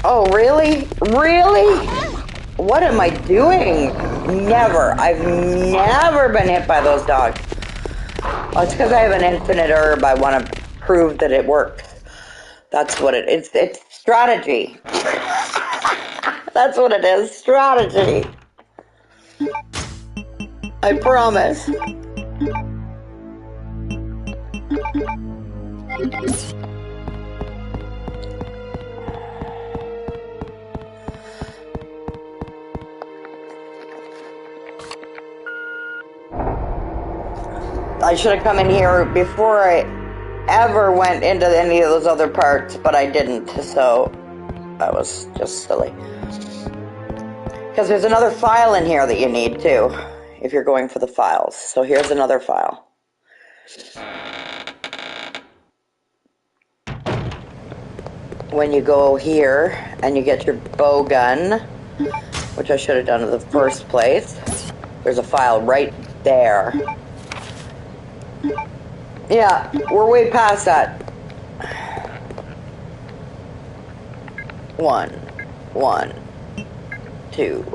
Oh, really? Really? What am I doing? Never. I've never been hit by those dogs. Oh, it's because I have an infinite herb. I want to prove that it works. That's what it is. It's strategy. That's what it is. Strategy. I promise. I should have come in here before I ever went into any of those other parts, but I didn't, so that was just silly. Because there's another file in here that you need, too, if you're going for the files. So here's another file. When you go here and you get your bow gun, which I should have done in the first place, there's a file right there. Yeah, we're way past that. 1, 1, 2.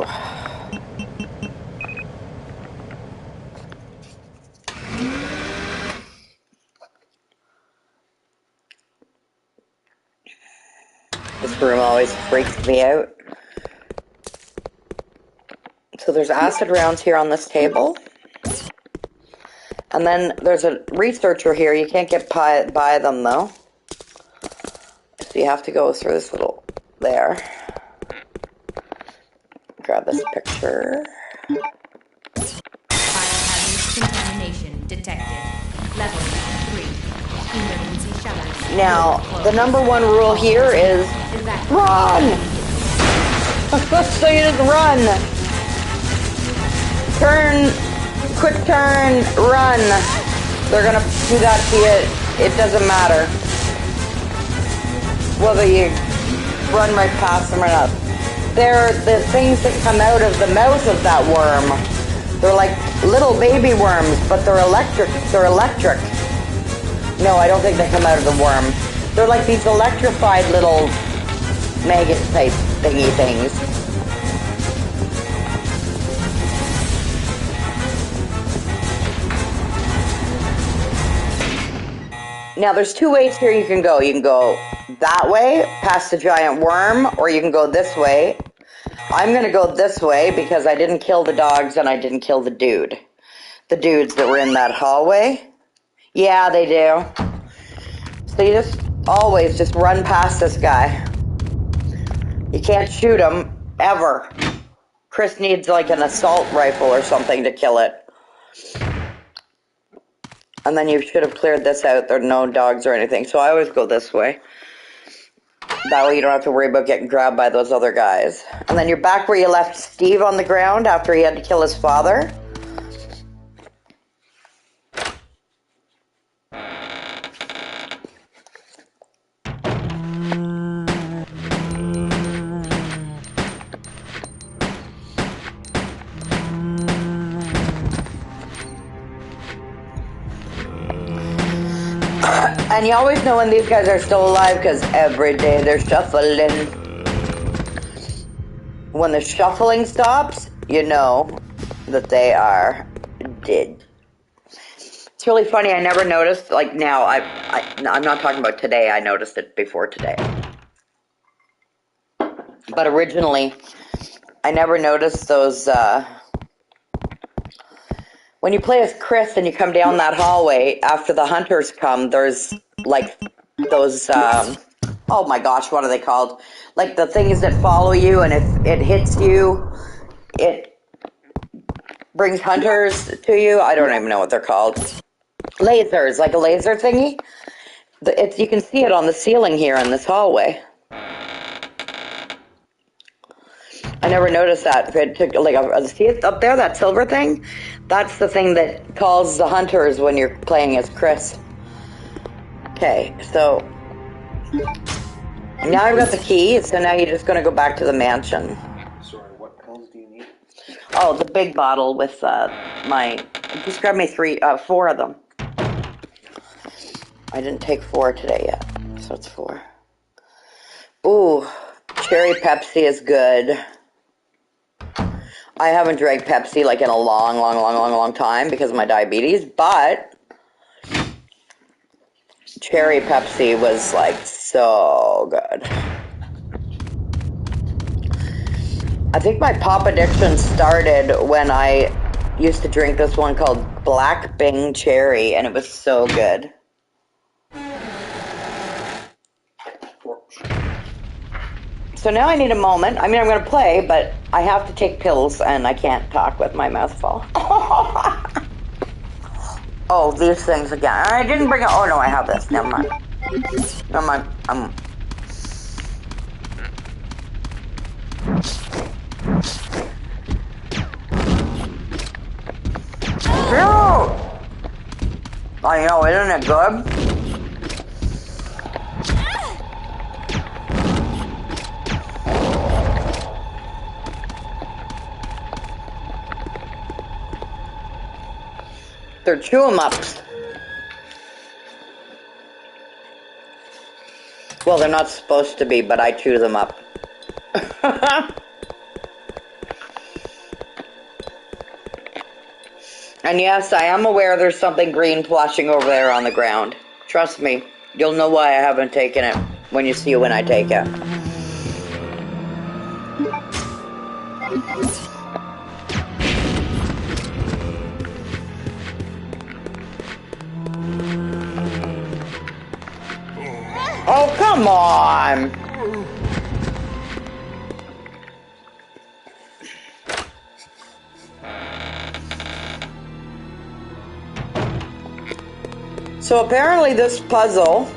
This room always freaks me out. So there's acid rounds here on this table. And then there's a researcher here. You can't get by them, though. So you have to go through this little... there. Grab this picture. Biohazard contamination detected. Level 3. Emergency shutters. Now, the number 1 rule here is... run! So you just run. Turn... quick turn, run. They're gonna do that to you. It doesn't matter whether you run right past them or not. They're the things that come out of the mouth of that worm. They're like little baby worms, but they're electric. They're electric. No, I don't think they come out of the worm. They're like these electrified little maggot type thingy things. Now there's two ways here you can go. You can go that way, past the giant worm, or you can go this way. I'm gonna go this way because I didn't kill the dogs and I didn't kill the dude. The dudes that were in that hallway. Yeah, they do. So you just always just run past this guy. You can't shoot him, ever. Chris needs like an assault rifle or something to kill it. And then you should have cleared this out. There are no dogs or anything. So I always go this way. That way you don't have to worry about getting grabbed by those other guys. And then you're back where you left Steve on the ground after he had to kill his father. And you always know when these guys are still alive because every day they're shuffling. When the shuffling stops, you know that they are dead. It's really funny. I never noticed, like now, I'm not talking about today. I noticed it before today. But originally, I never noticed those, when you play as Chris and you come down that hallway, after the hunters come, there's like those, oh my gosh, what are they called? Like the things that follow you, and if it hits you, it brings hunters to you. I don't even know what they're called. Lasers, like a laser thingy. You can see it on the ceiling here in this hallway. I never noticed that. It took, like, see it up there, that silver thing? That's the thing that calls the hunters when you're playing as Chris. Okay, so now I've got the key, so now you're just going to go back to the mansion. Sorry, what pills do you need? Oh, the big bottle with just grab me 4 of them. I didn't take 4 today yet, so it's 4. Ooh, cherry Pepsi is good. I haven't drank Pepsi like in a long time because of my diabetes, but cherry Pepsi was like so good. I think my pop addiction started when I used to drink this one called Black Bing Cherry, and it was so good. So now I need a moment. I mean, I'm going to play, but I have to take pills, and I can't talk with my mouth full. Oh, these things again. I didn't bring it. Oh, no, I have this. Never mind. Never mind. Ew! I know, isn't it good? They're chew-em-ups. Well, they're not supposed to be, but I chew them up. And yes, I am aware there's something green flashing over there on the ground. Trust me, you'll know why I haven't taken it when you see it when I take it. Oh, come on! So apparently this puzzle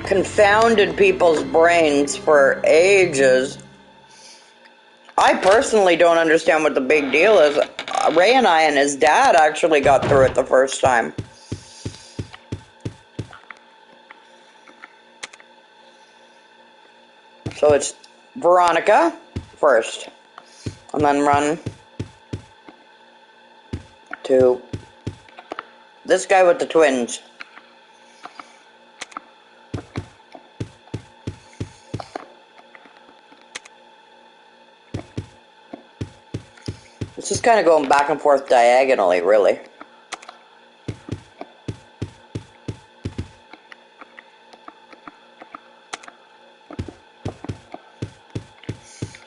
confounded people's brains for ages. I personally don't understand what the big deal is. Ray and I and his dad actually got through it the first time. So it's Veronica first, and then run to this guy with the twins. It's just kind of going back and forth diagonally, really.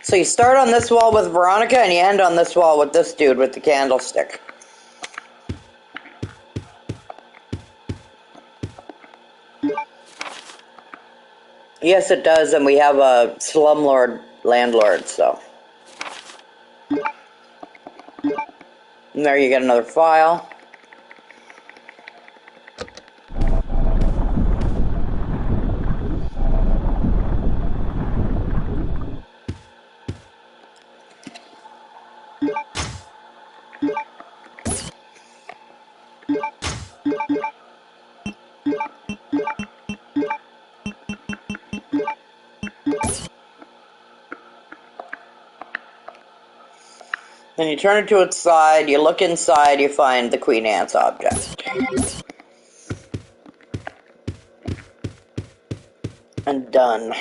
So you start on this wall with Veronica and you end on this wall with this dude with the candlestick. Yes, it does, and we have a slumlord landlord, so. And there you get another file. Then you turn it to its side, you look inside, you find the Queen Anne's object. And done.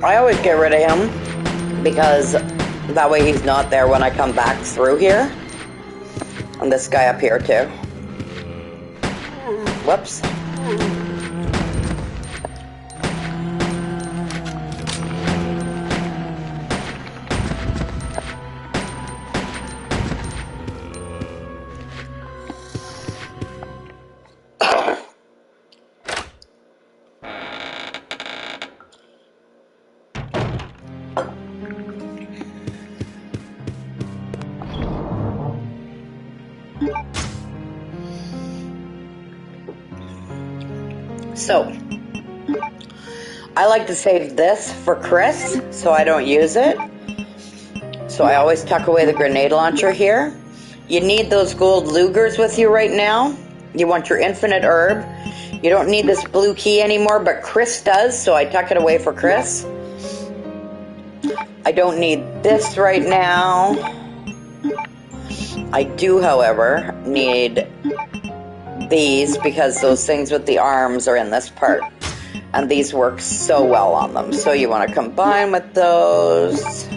I always get rid of him because that way he's not there when I come back through here. And this guy up here too. Whoops. So, I like to save this for Chris, so I don't use it. So I always tuck away the grenade launcher here. You need those gold Lugers with you right now. You want your infinite herb. You don't need this blue key anymore, but Chris does, so I tuck it away for Chris. I don't need this right now. I do, however, need these because those things with the arms are in this part. And these work so well on them. So you want to combine with those.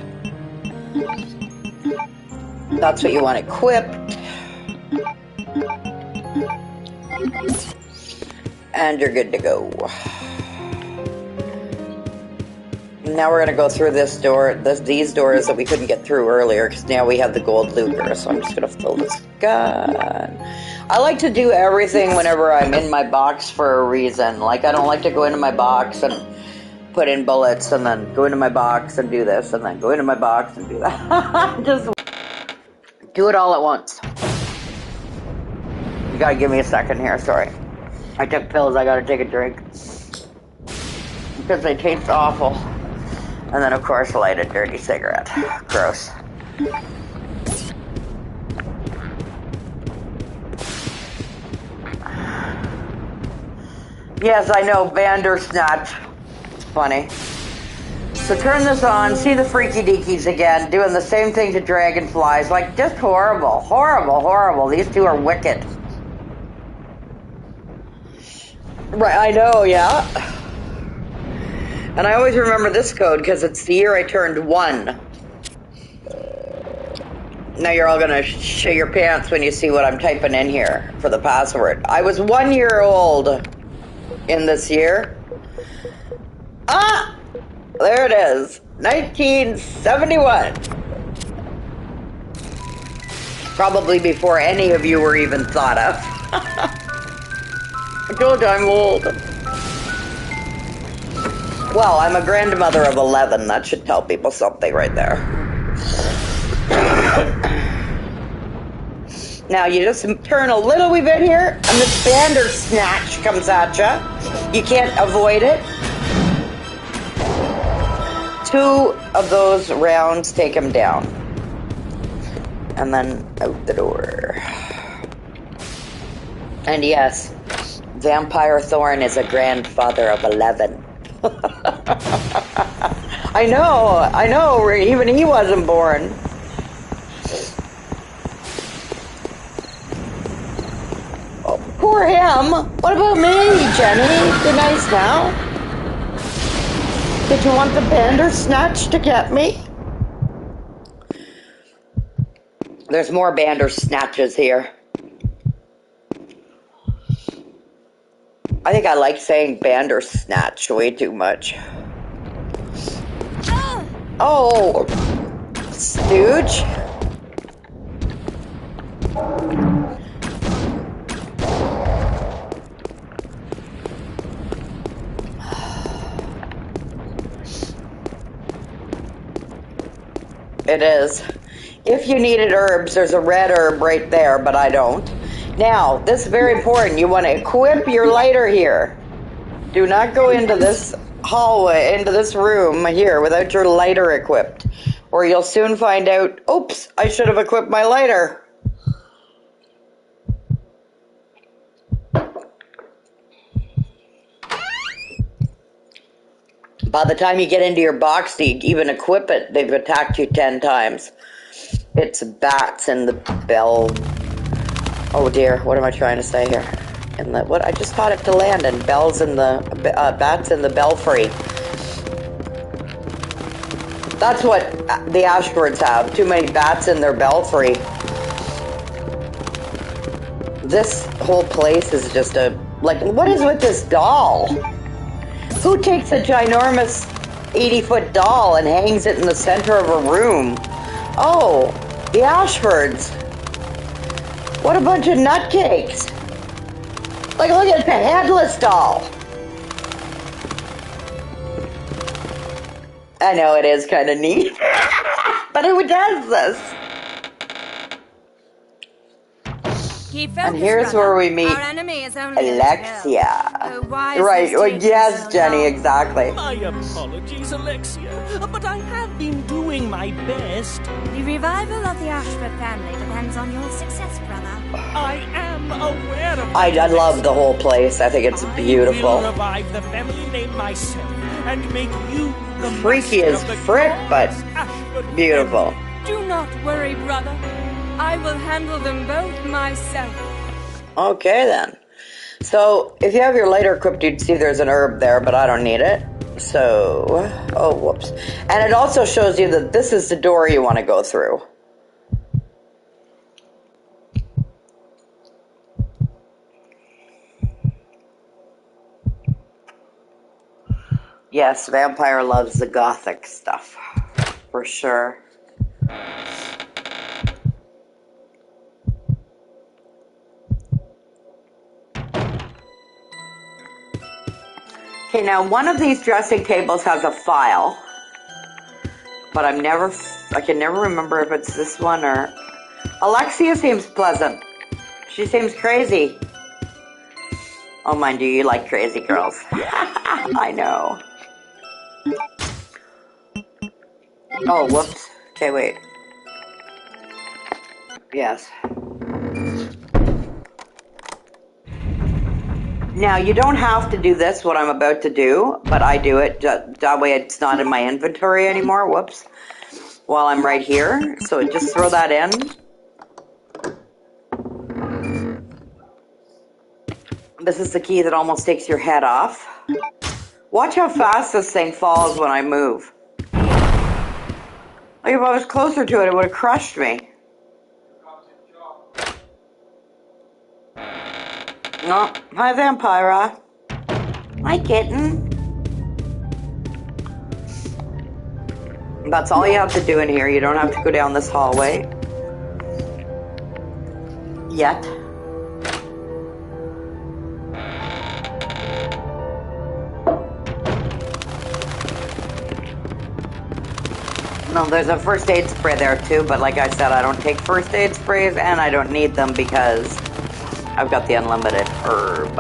That's what you want equipped. And you're good to go. Now we're going to go through this door, these doors that we couldn't get through earlier, because now we have the gold Luger. So I'm just going to fill this gun. I like to do everything whenever I'm in my box for a reason. Like, I don't like to go into my box and put in bullets, and then go into my box and do this, and then go into my box and do that. Just do it all at once. You got to give me a second here, sorry. I took pills, I got to take a drink. Because they taste awful. And then, of course, light a dirty cigarette. Gross. Yes, I know, Bandersnatch. It's funny. So turn this on, see the freaky deakies again, doing the same thing to dragonflies. Like, just horrible, horrible, horrible. These two are wicked. Right, I know, yeah. And I always remember this code because it's the year I turned 1. Now you're all gonna shit your pants when you see what I'm typing in here for the password. I was 1 year old in this year. Ah! There it is. 1971. Probably before any of you were even thought of. I told you I'm old. Well, I'm a grandmother of 11. That should tell people something right there. Now you just turn a little wee bit here, and this Bandersnatch comes at you. You can't avoid it. 2 of those rounds take him down. And then out the door. And yes, Vampirathorn is a grandfather of 11. I know, even he wasn't born. Oh, poor him. What about me, Jenny? Be nice now. Did you want the Bandersnatch to get me? There's more Bandersnatches here. I think I like saying Bandersnatch way too much. Oh, stooge. It is. If you needed herbs, there's a red herb right there, but I don't. Now, this is very important. You want to equip your lighter here. Do not go into this hallway, into this room here without your lighter equipped. Or you'll soon find out, oops, I should have equipped my lighter. By the time you get into your box to even equip it, they've attacked you 10 times. It's bats in the bell. Oh dear, what am I trying to say here? In the what? I just taught it to land. And bells in the bats in the belfry. That's what the Ashfords have. Too many bats in their belfry. This whole place is just a like. What is with this doll? Who takes a ginormous 80-foot doll and hangs it in the center of a room? Oh, the Ashfords. What a bunch of nutcakes. Like, look at the headless doll. I know it is kind of neat. But who does this? Keep focused, And here's brother. where we meet Our enemy is only Alexia. why is Right, this well, taking yes, so Jenny, long? exactly. My apologies, Alexia, but I have been doing my best. The revival of the Ashford family depends on your success, brother. I am aware of I that, love the whole place. I think it's I beautiful. will revive the family name myself and make you the Freaky master as of the frick, but glorious Ashford beautiful. family. Do not worry, brother. I will handle them both myself. Okay, then. So, if you have your lighter equipped, you'd see there's an herb there, but I don't need it. So, oh, whoops. And it also shows you that this is the door you want to go through. Yes, Vampire loves the gothic stuff, for sure. Okay, now one of these dressing tables has a file, but I can never remember if it's this one or... Alexia seems pleasant. She seems crazy. Oh, mind you, you like crazy girls. I know. Oh, whoops. Okay, wait. Yes. Now, you don't have to do this, what I'm about to do, but I do it. That way it's not in my inventory anymore. Whoops. While I'm right here. So just throw that in. This is the key that almost takes your head off. Watch how fast this thing falls when I move. Like if I was closer to it, it would have crushed me. No. Hi, Vampira. Hi, kitten. That's all you have to do in here. You don't have to go down this hallway. Yet. No, there's a first aid spray there too, but like I said, I don't take first aid sprays and I don't need them because I've got the unlimited herb.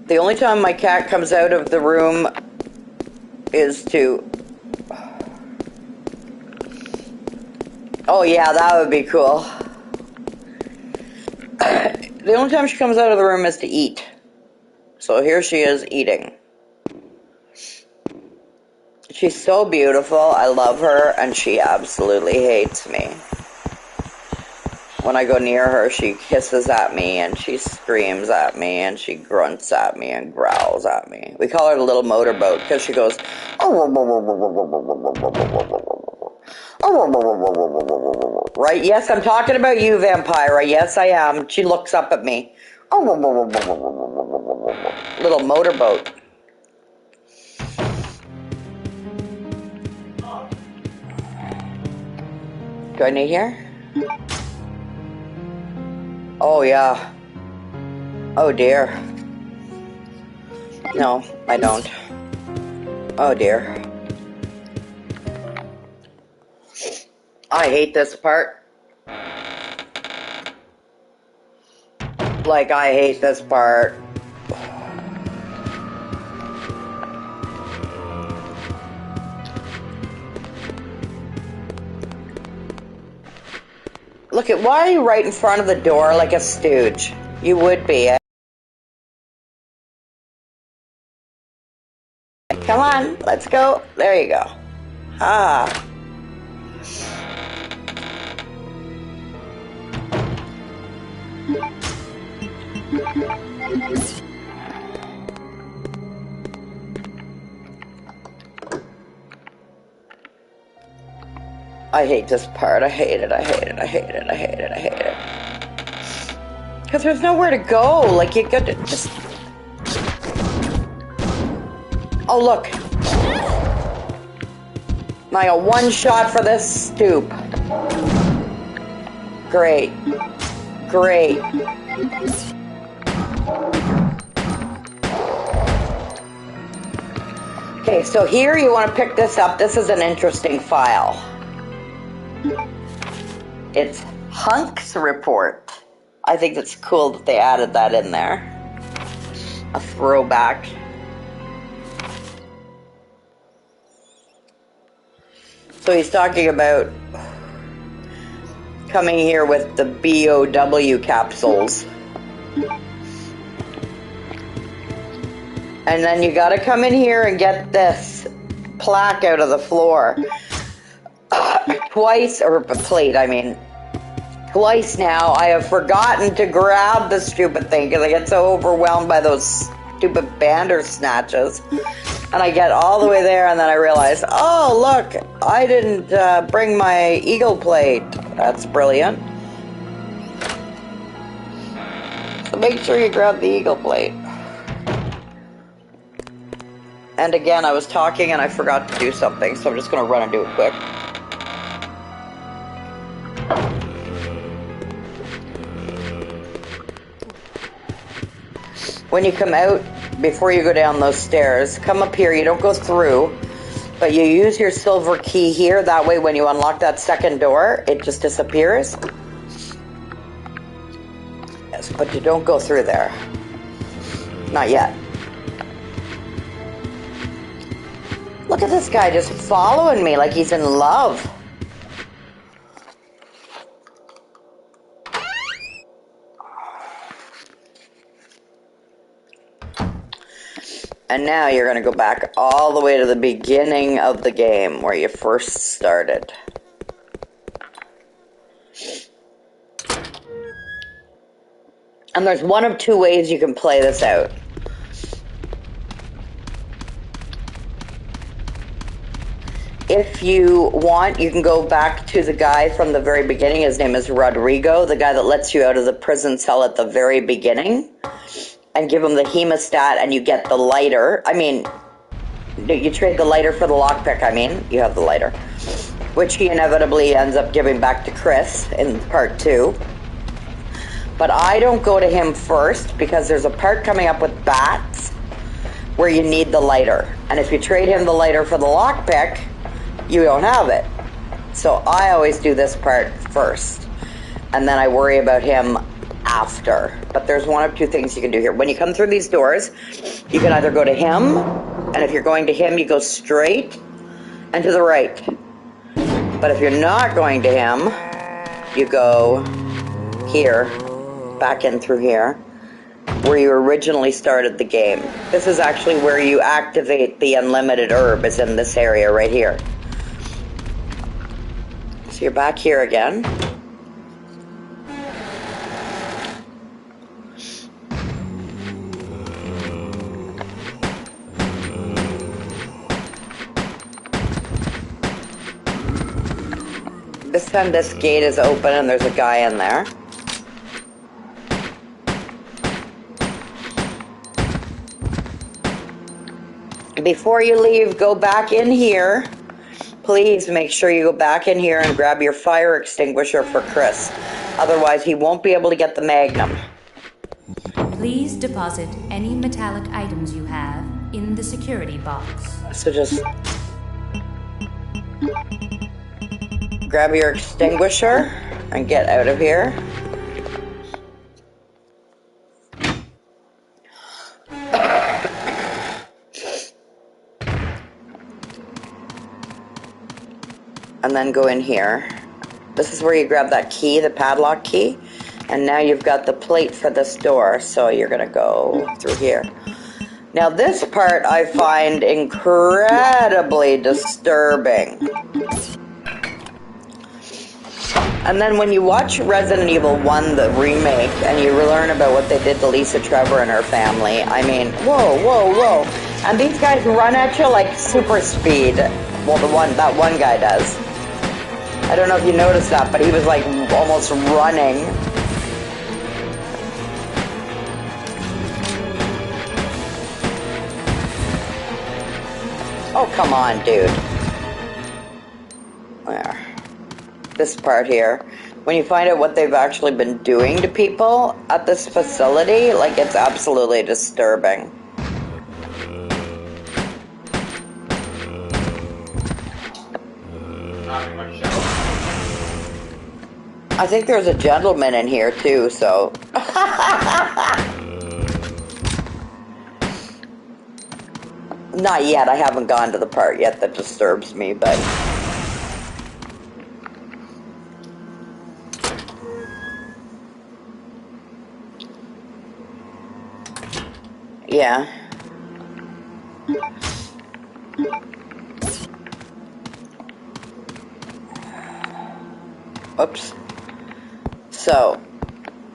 The only time my cat comes out of the room is to... Oh yeah, that would be cool. The only time she comes out of the room is to eat. So here she is eating. She's so beautiful. I love her, and she absolutely hates me. When I go near her, she hisses at me, and she screams at me, and she grunts at me, and growls at me. We call her the little motorboat, because she goes... Right? Yes, I'm talking about you, Vampira. Yes, I am. She looks up at me. Little motorboat. Do I need here? Oh, yeah. Oh, dear. No, I don't. Oh, dear. I hate this part. Like, I hate this part. Look at, why are you right in front of the door like a stooge? You would be. Come on, let's go. There you go. Ah. I hate this part. I hate it. I hate it. I hate it. I hate it. I hate it. Because there's nowhere to go. Like, you got to just... Oh, look. I got one shot for this stoop. Great. Great. Okay, so here you want to pick this up. This is an interesting file. It's Hunk's report. I think it's cool that they added that in there. A throwback. So he's talking about coming here with the BOW capsules. And then you gotta come in here and get this plaque out of the floor. Twice, or a plate, I mean. Twice now, I have forgotten to grab the stupid thing because I get so overwhelmed by those stupid Bandersnatches. And I get all the way there and then I realize, oh, look, I didn't bring my eagle plate. That's brilliant. So make sure you grab the eagle plate. And again, I was talking and I forgot to do something, so I'm just going to run and do it quick. When you come out, before you go down those stairs, come up here. You don't go through, but you use your silver key here. That way, when you unlock that second door, it just disappears. Yes, but you don't go through there. Not yet. Look at this guy just following me like he's in love. And now you're going to go back all the way to the beginning of the game where you first started. And there's one of two ways you can play this out. If you want, you can go back to the guy from the very beginning. His name is Rodrigo, the guy that lets you out of the prison cell at the very beginning. And give him the hemostat and you get the lighter. I mean, you trade the lighter for the lockpick, I mean. You have the lighter. which he inevitably ends up giving back to Chris in part 2. But I don't go to him first because there's a part coming up with bats where you need the lighter. And if you trade him the lighter for the lockpick, you don't have it. So I always do this part first. And then I worry about him after. But there's one of two things you can do here. When you come through these doors, you can either go to him, and if you're going to him, you go straight and to the right. But if you're not going to him, you go here, back in through here, where you originally started the game. This is actually where you activate the unlimited herb, is in this area right here. So you're back here again. This time this gate is open and there's a guy in there. Before you leave, go back in here. Please make sure you go back in here and grab your fire extinguisher for Chris. Otherwise, he won't be able to get the magnum. Please deposit any metallic items you have in the security box. So just grab your extinguisher and get out of here. And then go in here. This is where you grab that key, the padlock key. And now you've got the plate for this door, so you're gonna go through here. Now this part I find incredibly disturbing. And then when you watch Resident Evil 1, the remake, and you learn about what they did to Lisa Trevor and her family, I mean, whoa, whoa, whoa. And these guys run at you like super speed. Well, that one guy does. I don't know if you noticed that, but he was like almost running. Oh, come on, dude. There. This part here. When you find out what they've actually been doing to people at this facility, like, it's absolutely disturbing. I think there's a gentleman in here too, so. Not yet. I haven't gone to the part yet that disturbs me, but. Yeah. Oops. So,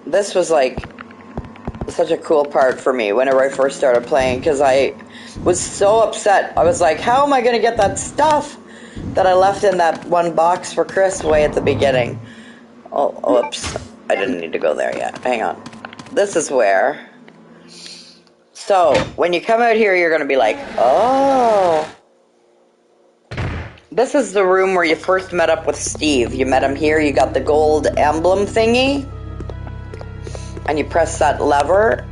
this was like such a cool part for me whenever I first started playing, because I was so upset. I was like, how am I going to get that stuff that I left in that one box for Chris way at the beginning? Oh, oops. I didn't need to go there yet. Hang on. This is where. So, when you come out here, you're going to be like, oh. This is the room where you first met up with Steve. You met him here, you got the gold emblem thingy. And you press that lever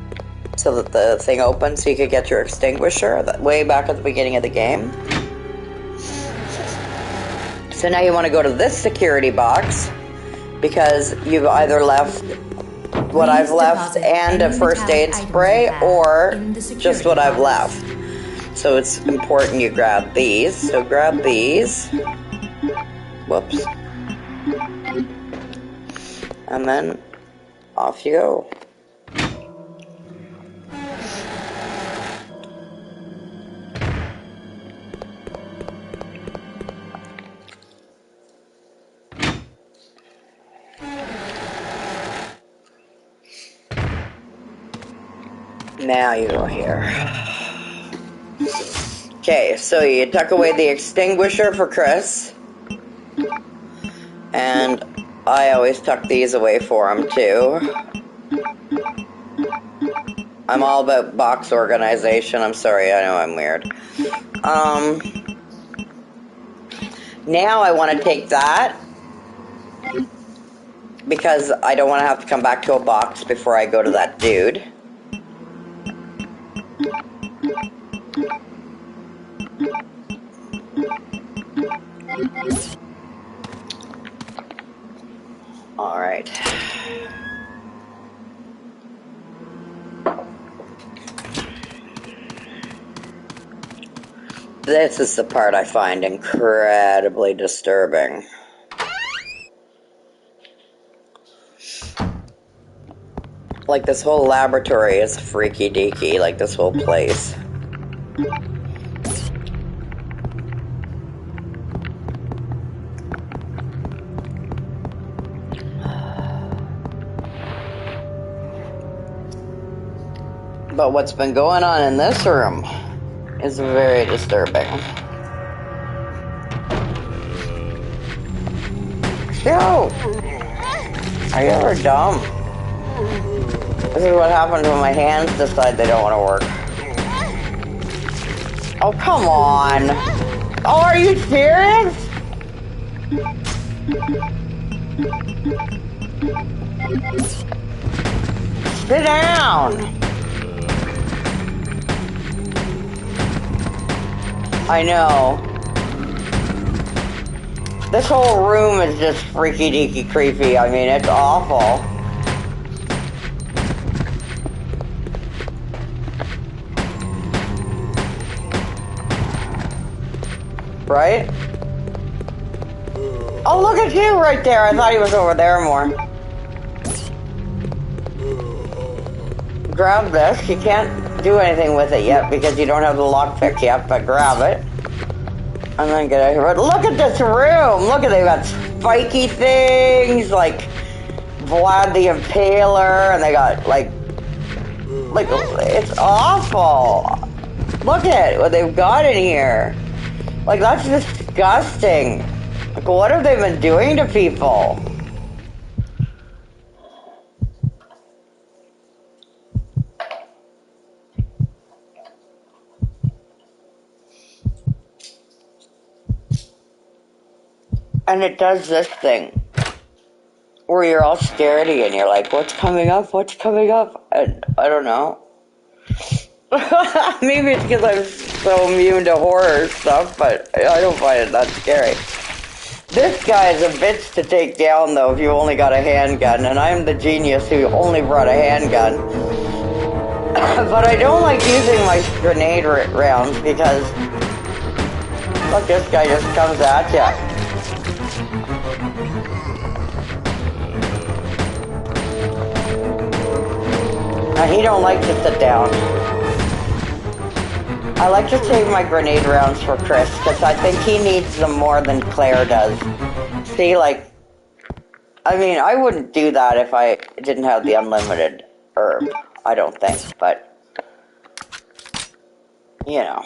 so that the thing opens so you could get your extinguisher. That way back at the beginning of the game. So now you want to go to this security box because you've either left what I've left and a first aid spray or just what I've left. So it's important you grab these. So grab these. Whoops. And then off you go. Now you go here. Okay, so you tuck away the extinguisher for Chris. And I always tuck these away for him, too. I'm all about box organization. I'm sorry, I know I'm weird. Now I want to take that because I don't want to have to come back to a box before I go to that dude. All right. This is the part I find incredibly disturbing. Like, this whole laboratory is freaky deaky, like this whole place. But what's been going on in this room is very disturbing. Yo! Are you ever dumb? This is what happens when my hands decide they don't want to work. Oh, come on! Oh, are you serious? Sit down! I know. This whole room is just freaky deaky creepy. I mean, it's awful. Right? Oh, look at you right there. I thought he was over there more. Grab this. You can't do anything with it yet because you don't have the lockpick yet, but grab it. And then get out here. But look at this room. Look at, they've got spiky things like Vlad the Impaler, and they got like, it's awful. Look at what they've got in here. Like, that's disgusting. Like, what have they been doing to people? And it does this thing where you're all scaredy and you're like, what's coming up? What's coming up? And I don't know. Maybe it's because I'm so immune to horror stuff, but I don't find it that scary. This guy is a bitch to take down, though, if you only got a handgun, and I'm the genius who only brought a handgun. But I don't like using my grenade rounds because, look, this guy just comes at ya. And he don't like to sit down. I like to save my grenade rounds for Chris, because I think he needs them more than Claire does. See, like, I mean, I wouldn't do that if I didn't have the unlimited herb. I don't think, but, you know.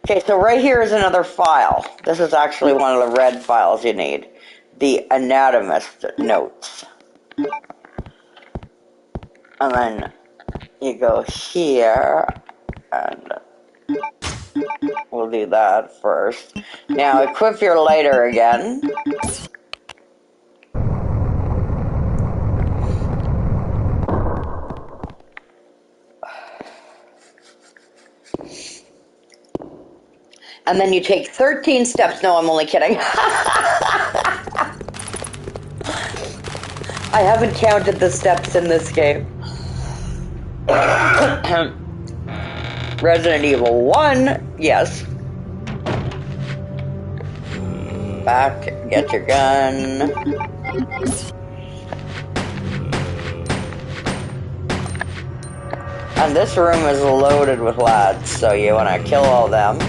Okay, so right here is another file. This is actually one of the red files you need. The anatomist notes. And then you go here, and we'll do that first. Now equip your lighter again. And then you take 13 steps. No, I'm only kidding. I haven't counted the steps in this game. Resident Evil 1, yes. Back, get your gun. And this room is loaded with lads, so you want to kill all them.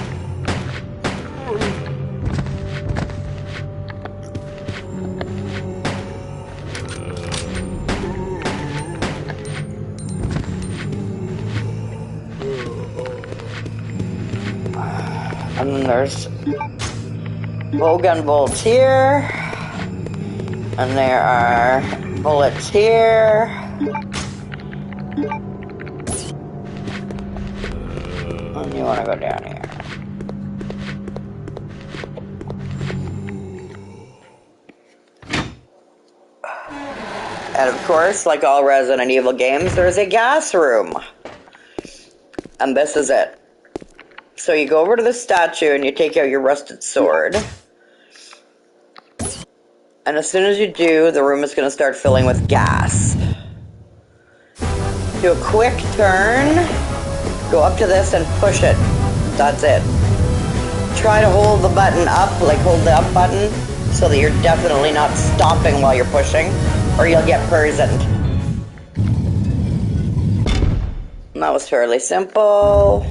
And then there's bowgun bolts here, and there are bullets here, and you want to go down here. And of course, like all Resident Evil games, there's a gas room. And this is it. So you go over to the statue and you take out your rusted sword. And as soon as you do, the room is going to start filling with gas. Do a quick turn, go up to this and push it. That's it. Try to hold the button up, like hold the up button, so that you're definitely not stopping while you're pushing, or you'll get poisoned. And that was fairly simple.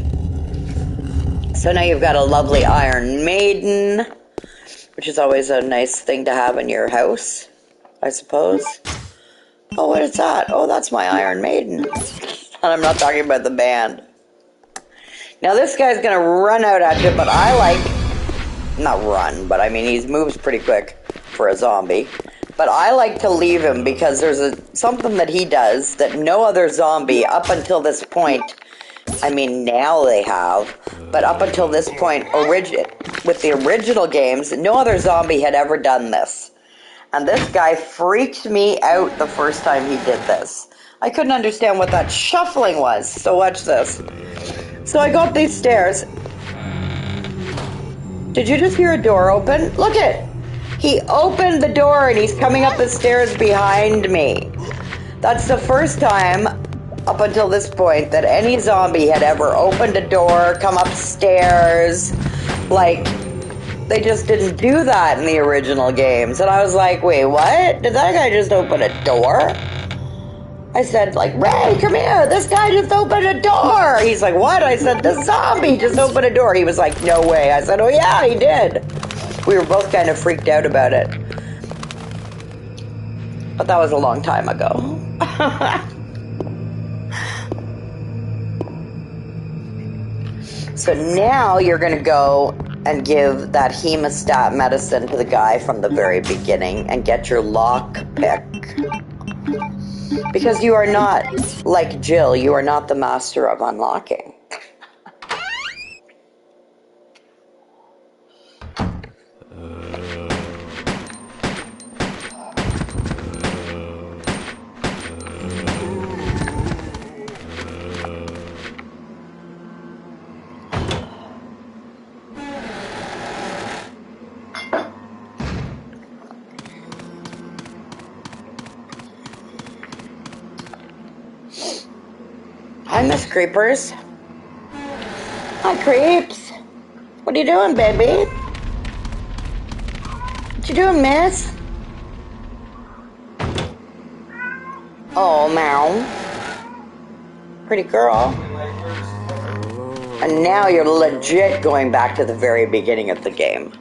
So now you've got a lovely Iron Maiden, which is always a nice thing to have in your house, I suppose. Oh, what is that? Oh, that's my Iron Maiden. And I'm not talking about the band. Now this guy's gonna run out at you, but I like... Not run, but I mean, he moves pretty quick for a zombie. But I like to leave him because there's something that he does that no other zombie up until this point... I mean, now they have, but up until this point, with the original games, no other zombie had ever done this. And this guy freaked me out the first time he did this. I couldn't understand what that shuffling was, so watch this. So I go up these stairs. Did you just hear a door open? Look it! He opened the door and he's coming up the stairs behind me. That's the first time up until this point that any zombie had ever opened a door, come upstairs. Like, they just didn't do that in the original games. And I was like, wait, what? Did that guy just open a door? I said, like, Ray, come here. This guy just opened a door. He's like, what? I said, the zombie just opened a door. He was like, no way. I said, oh, yeah, he did. We were both kind of freaked out about it. But that was a long time ago. So now you're going to go and give that hemostat medicine to the guy from the very beginning and get your lock pick. Because you are not, like Jill, you are not the master of unlocking. Hi, Miss Creepers. Hi, Creeps. What are you doing, baby? What you doing, miss? Oh, meow. Pretty girl. And now you're legit going back to the very beginning of the game.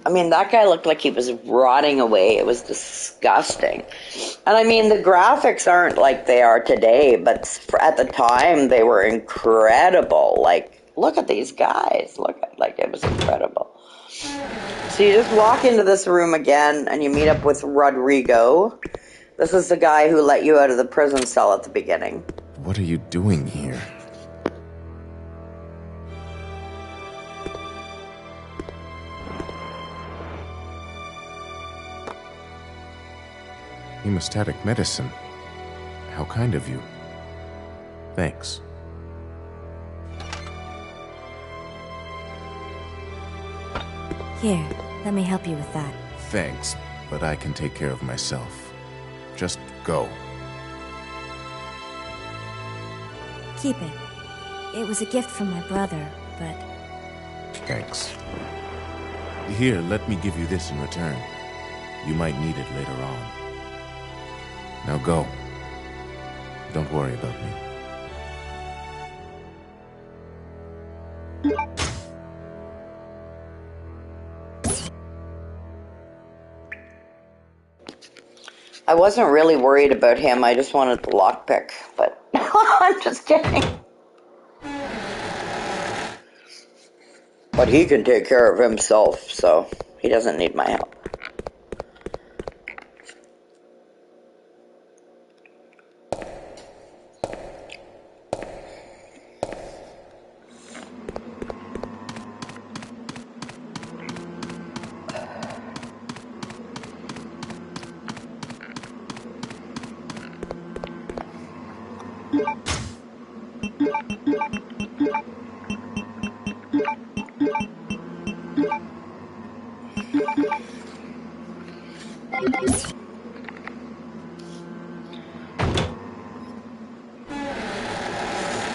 I mean, that guy looked like he was rotting away. It was disgusting. And I mean, the graphics aren't like they are today, but at the time, they were incredible. Like, look at these guys. Like, it was incredible. So you just walk into this room again, and you meet up with Rodrigo. This is the guy who let you out of the prison cell at the beginning. What are you doing here? Hemostatic medicine. How kind of you. Thanks. Here, let me help you with that. Thanks, but I can take care of myself. Just go. Keep it. It was a gift from my brother, but... Thanks. Here, let me give you this in return. You might need it later on. Now go. Don't worry about me. I wasn't really worried about him. I just wanted the lockpick, but I'm just kidding. But he can take care of himself, so he doesn't need my help.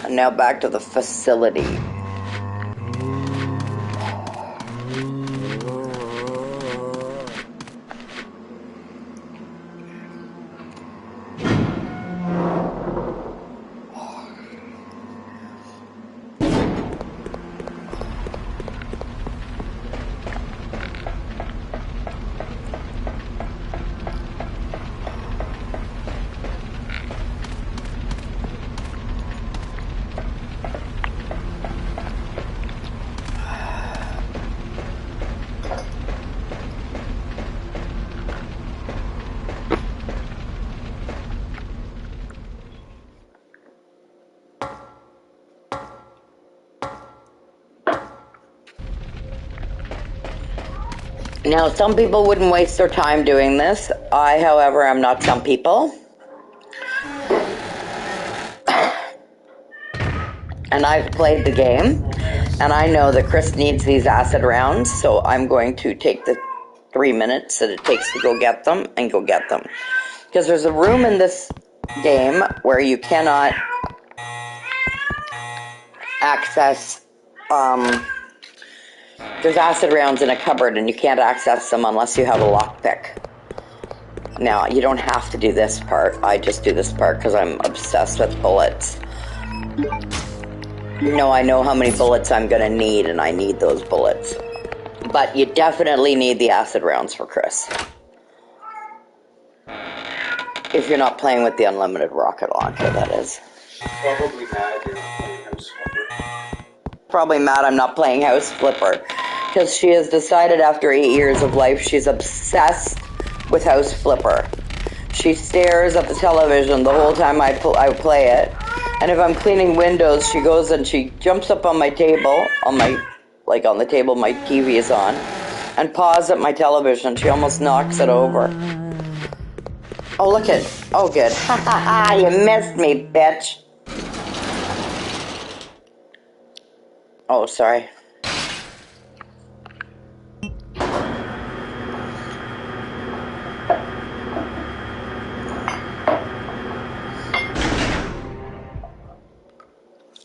And now back to the facility. Now, some people wouldn't waste their time doing this. I, however, am not some people. And I've played the game, and I know that Chris needs these acid rounds, so I'm going to take the 3 minutes that it takes to go get them, and go get them. Because there's a room in this game where you cannot access, there's acid rounds in a cupboard, and you can't access them unless you have a lockpick. Now, you don't have to do this part. I just do this part because I'm obsessed with bullets. No, I know how many bullets I'm going to need, and I need those bullets. But you definitely need the acid rounds for Chris. If you're not playing with the unlimited rocket launcher, that is. Probably mad you're not playing House Flipper. Probably mad I'm not playing House Flipper. Because she has decided after 8 years of life she's obsessed with House Flipper. She stares at the television the whole time I play it. And if I'm cleaning windows, she goes and she jumps up on my table, on the table my TV is on, and paws at my television. She almost knocks it over. Oh, look at, oh good. Ha ha ha, you missed me, bitch. Oh, sorry.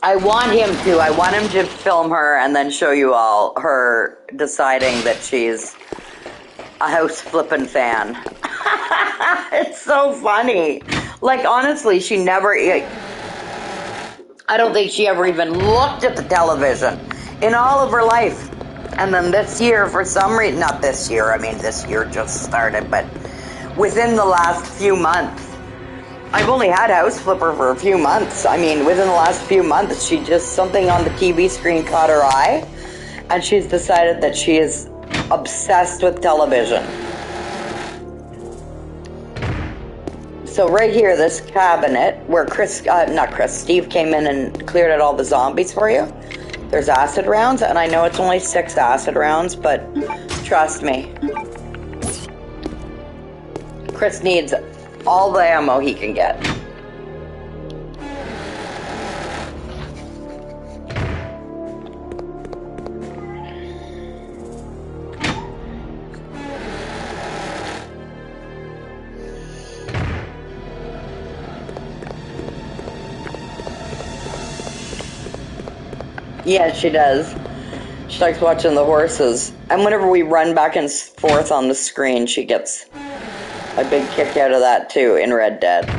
I want him to film her and then show you all her deciding that she's a House Flippin' fan. It's so funny. Like, honestly, she never, I don't think she ever even looked at the television in all of her life. And then this year, for some reason, not this year, I mean, this year just started, but within the last few months, I've only had House Flipper for a few months. I mean, within the last few months, something on the TV screen caught her eye, and she's decided that she is obsessed with television. So right here, this cabinet, where Steve came in and cleared out all the zombies for you, there's acid rounds, and I know it's only 6 acid rounds, but trust me, Chris needs all the ammo he can get. Yeah, she does. She likes watching the horses. And whenever we run back and forth on the screen, she gets a big kick out of that too in Red Dead.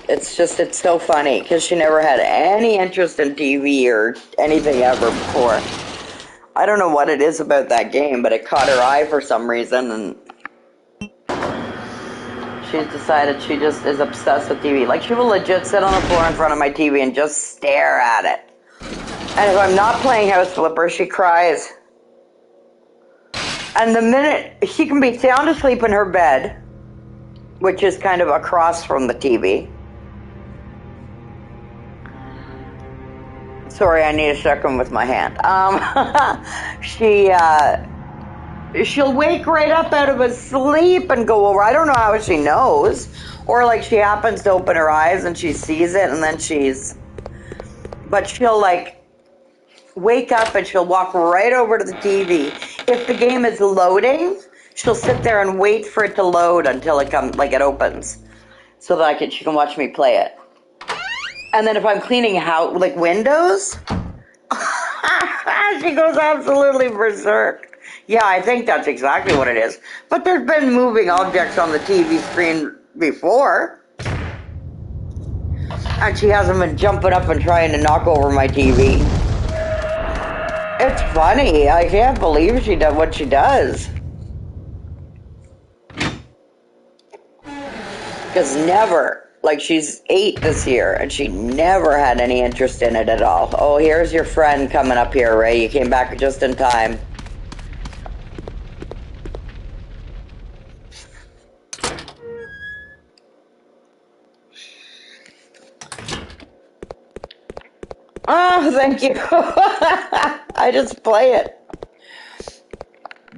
It's so funny because she never had any interest in TV or anything ever before. I don't know what it is about that game, but it caught her eye for some reason, and She's decided she just is obsessed with TV. Like, she will legit sit on the floor in front of my TV and just stare at it. And if I'm not playing House Flipper, she cries. And the minute she can be sound asleep in her bed, which is kind of across from the TV. Sorry, I need a second with my hand. She'll wake right up out of a sleep and go over. I don't know how she knows. Or like she happens to open her eyes and she sees it and then but she'll like wake up and she'll walk right over to the TV. If the game is loading, she'll sit there and wait for it to load until it it opens. So that she can watch me play it. And then if I'm cleaning windows, she goes absolutely berserk. Yeah, I think that's exactly what it is. But there's been moving objects on the TV screen before. And she hasn't been jumping up and trying to knock over my TV. It's funny. I can't believe she does what she does. Because never. Like, she's 8 this year, and she never had any interest in it at all. Oh, here's your friend coming up here, Ray. You came back just in time. Oh, thank you. I just play it.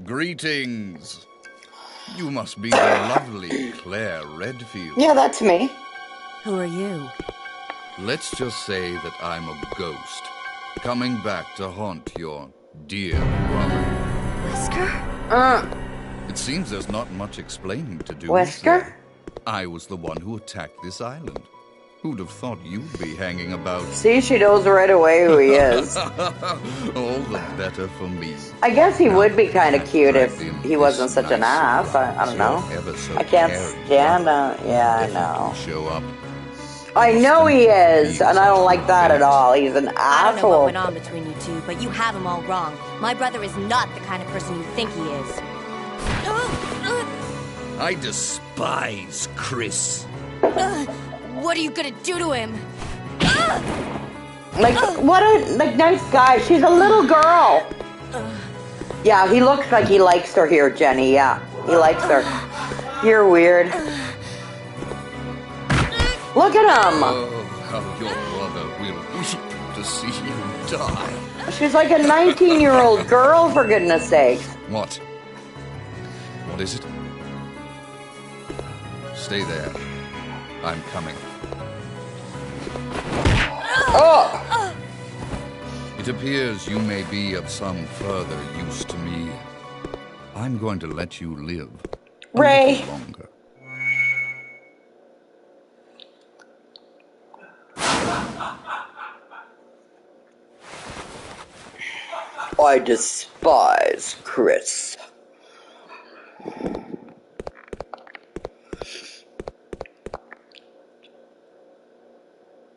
Greetings. You must be the lovely Claire Redfield. Yeah, that's me. Who are you? Let's just say that I'm a ghost, coming back to haunt your dear brother. Whisker? It seems there's not much explaining to do. Whisker? I was the one who attacked this island. Who'd have thought you'd be hanging about? See, she knows right away who he is. All the better for me. I guess he would be kind of cute if he wasn't such an ass. I don't know. I can't stand him. Yeah, I know. Show up. I know he is, and I don't like that at all. He's an I don't know what asshole. went on between you two, but you have him all wrong. My brother is not the kind of person you think he is. I despise Chris. What are you gonna do to him? Like, what a nice guy. She's a little girl. Yeah, he looks like he likes her here, Jenny. Yeah, he likes her. You're weird. Look at him. Oh, how your brother will weep to see you die. She's like a 19-year-old girl, for goodness sakes. What? What is it? Stay there. I'm coming. Oh! It appears you may be of some further use to me. I'm going to let you live a Ray. little longer. I despise Chris.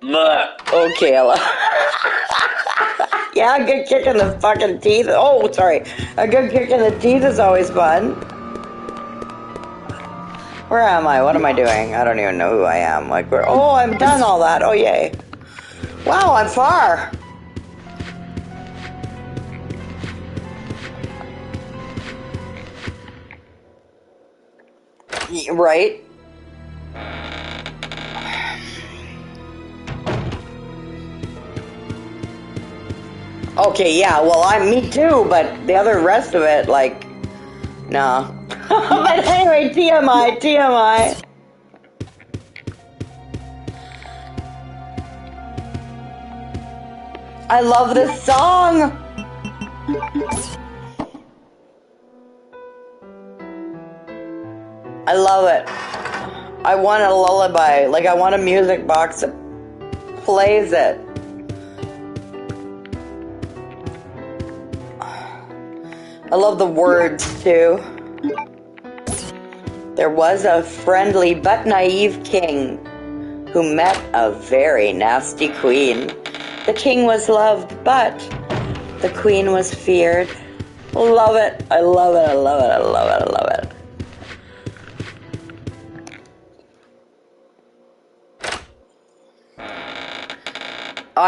Oh, Kayla. Yeah, a good kick in the fucking teeth. Oh, sorry. A good kick in the teeth is always fun. Where am I? What am I doing? I don't even know who I am. Like, where? Oh, I've done all that. Oh, yay. Wow, I'm far. Right? Okay, yeah, well, me too, but the other rest of it, like, no. But anyway, TMI, TMI. I love this song. I love it. I want a lullaby. Like, I want a music box that plays it. I love the words, too. There was a friendly but naive king who met a very nasty queen. The king was loved, but the queen was feared. Love it. I love it. I love it. I love it. I love it.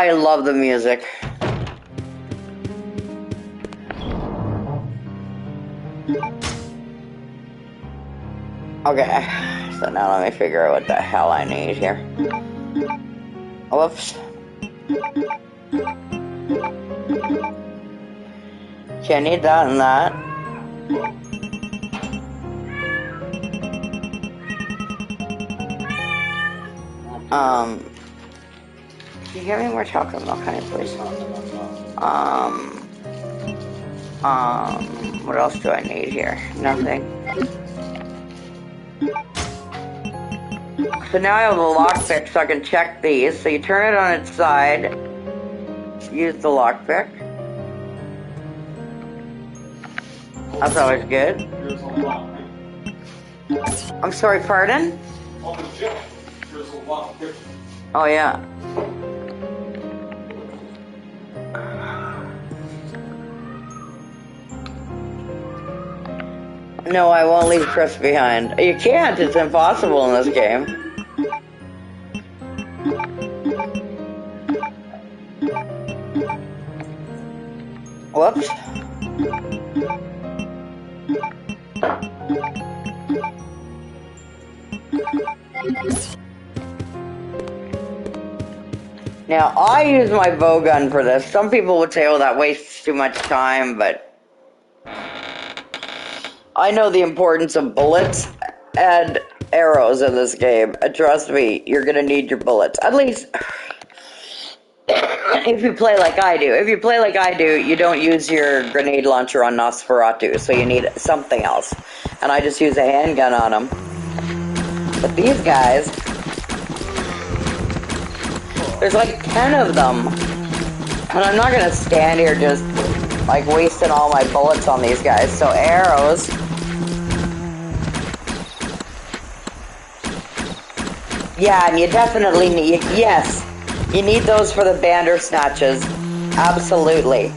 I love the music. Okay, so now let me figure out what the hell I need here. Whoops. Okay, I need that and that. Can you get me more chocolate milk, honey, please? What else do I need here? Nothing. So now I have a lockpick so I can check these. So you turn it on its side, use the lockpick. That's always good. I'm sorry, pardon? Oh, yeah. No, I won't leave Chris behind. You can't. It's impossible in this game. Whoops. Now, I use my bow gun for this. Some people would say, oh, that wastes too much time, but I know the importance of bullets and arrows in this game. And trust me, you're going to need your bullets. At least, if you play like I do. If you play like I do, you don't use your grenade launcher on Nosferatu, so you need something else. And I just use a handgun on them. But these guys, there's like 10 of them. And I'm not going to stand here just like wasting all my bullets on these guys. So arrows. Yeah, and you definitely need, yes, you need those for the Bandersnatches. Absolutely.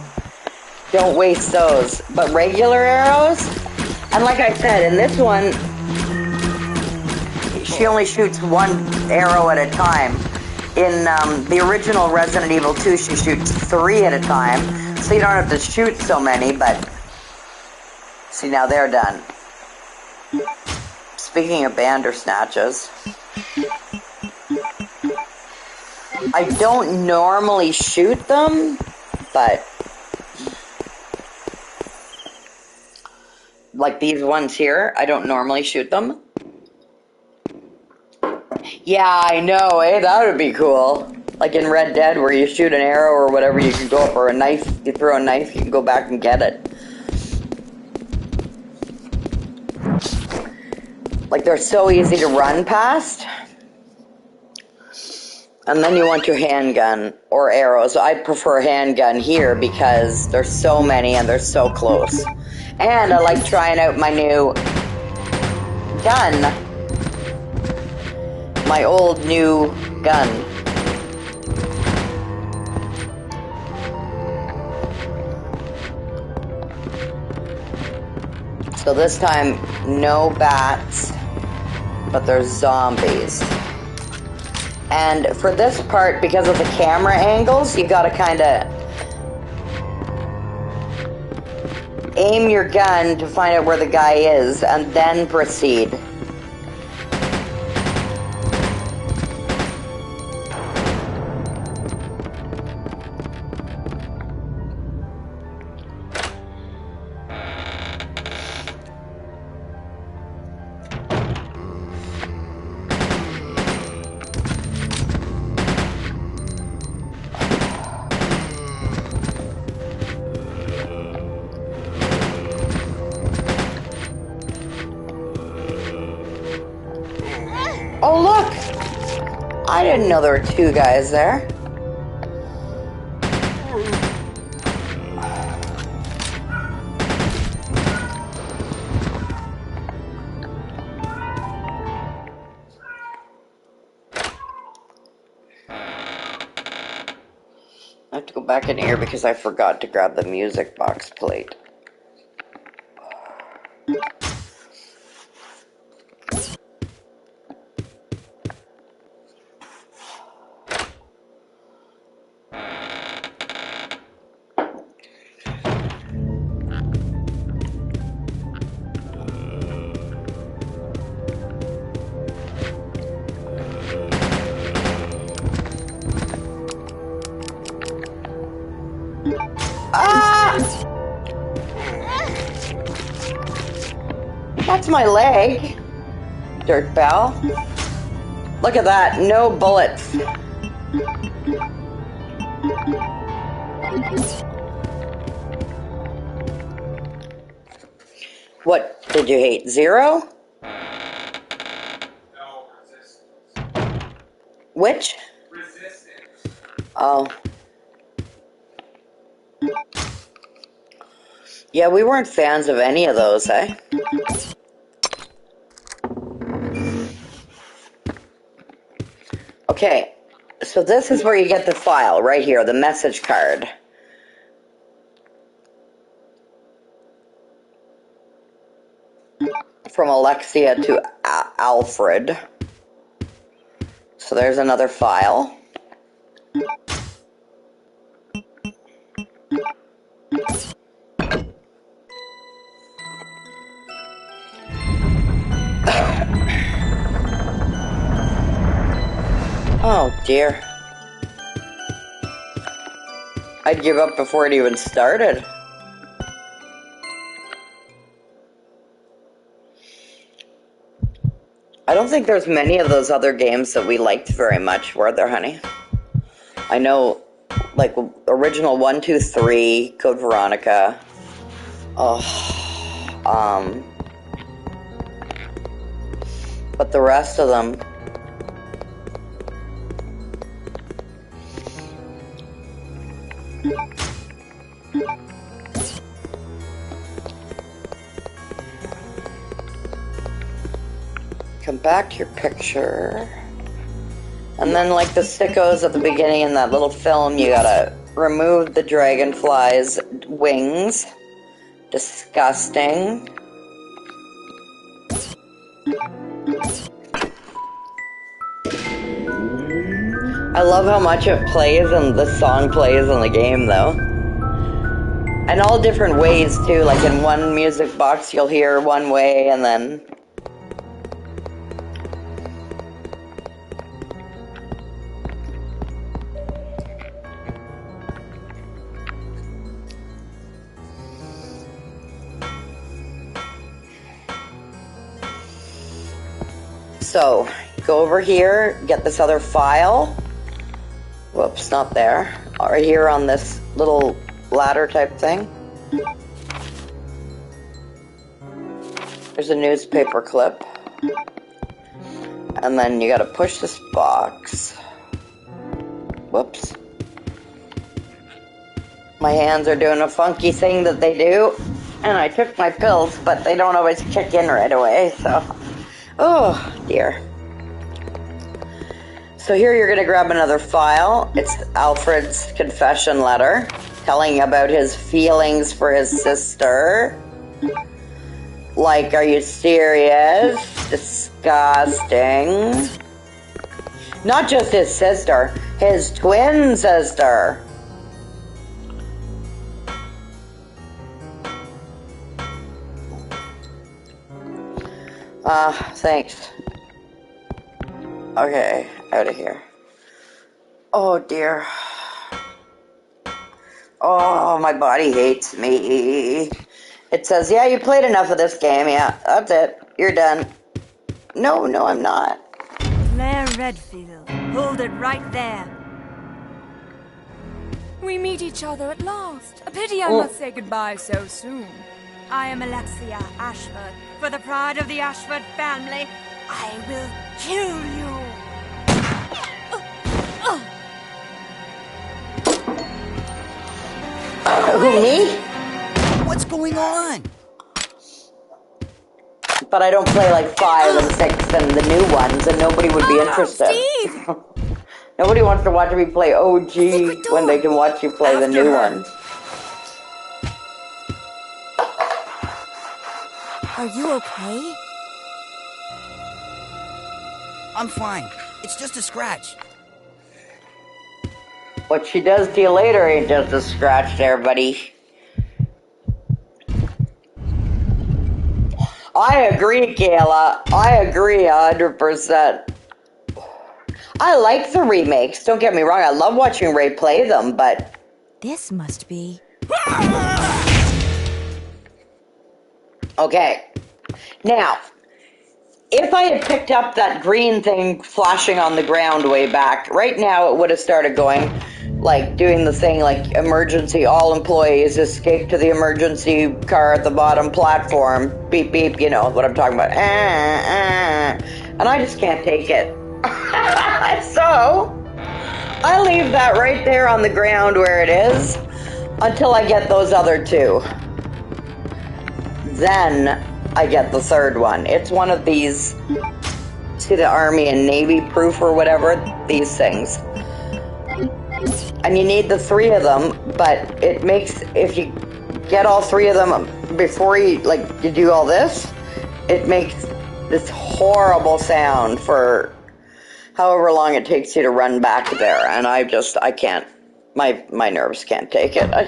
Don't waste those. But regular arrows, and like I said, in this one, she only shoots one arrow at a time. In the original Resident Evil 2, she shoots 3 at a time, so you don't have to shoot so many, but see, now they're done. Speaking of Bandersnatches, I don't normally shoot them, but like these ones here, I don't normally shoot them. Yeah, I know, eh? That would be cool. Like in Red Dead, where you shoot an arrow or whatever, you can go up, or a knife, you throw a knife, you can go back and get it. Like, they're so easy to run past. And then you want your handgun or arrows. I prefer handgun here because there's so many and they're so close. And I like trying out my new gun. My old new gun. So this time, no bats, but there's zombies. And for this part, because of the camera angles, you gotta kinda aim your gun to find out where the guy is, and then proceed. Oh, look! I didn't know there were 2 guys there. I have to go back in here because I forgot to grab the music box plate. That's my leg. Dirt bell. Look at that. No bullets. What did you hate? 0? No, resistance. Which? Resistance. Oh. Yeah, we weren't fans of any of those, eh? Okay, so this is where you get the file, right here, the message card. From Alexia to Alfred. So there's another file. Oh dear. I'd give up before it even started. I don't think there's many of those other games that we liked very much, were there, honey? I know, like, original 1, 2, 3, Code Veronica. But the rest of them... Come back to your picture. And then, like the sickos at the beginning in that little film, you gotta remove the dragonfly's wings. Disgusting. I love how much it plays and the song plays in the game, though. And all different ways, too. Like in one music box, you'll hear one way, and then... So, go over here, get this other file. Whoops, not there. Right here on this little ladder type thing. There's a newspaper clip. And then you gotta push this box. Whoops. My hands are doing a funky thing that they do. And I took my pills, but they don't always kick in right away, so... Oh, dear. So here you're going to grab another file. It's Alfred's confession letter, telling about his feelings for his sister. Like, are you serious? Disgusting. Not just his sister, his twin sister. Thanks. Okay, out of here. Oh dear. Oh, my body hates me. It says, yeah, you played enough of this game. Yeah, that's it. You're done. No, I'm not. Claire Redfield, hold it right there. We meet each other at last. A pity I must say goodbye so soon. I am Alexia Ashford. For the pride of the Ashford family, I will kill you. Who, me? What's going on? But I don't play like 5 and 6 and the new ones, and nobody would be interested. Steve! Nobody wants to watch me play OG when they can watch you play the new ones. Are you okay? I'm fine. It's just a scratch. What she does to you later ain't just a scratch there, buddy. I agree, Kayla. I agree 100%. I like the remakes. Don't get me wrong. I love watching Ray play them, but... This must be... Okay. Now, if I had picked up that green thing flashing on the ground way back, right now it would have started going, like doing the thing like emergency, all employees escape to the emergency car at the bottom platform, beep beep, you know what I'm talking about. And I just can't take it. So, I leave that right there on the ground where it is until I get those other two. Then I get the third one. It's one of these, see the Army and Navy proof or whatever, these things. And you need the 3 of them, but it makes, if you get all 3 of them before you do all this, it makes this horrible sound for however long it takes you to run back there. And I can't, my nerves can't take it. I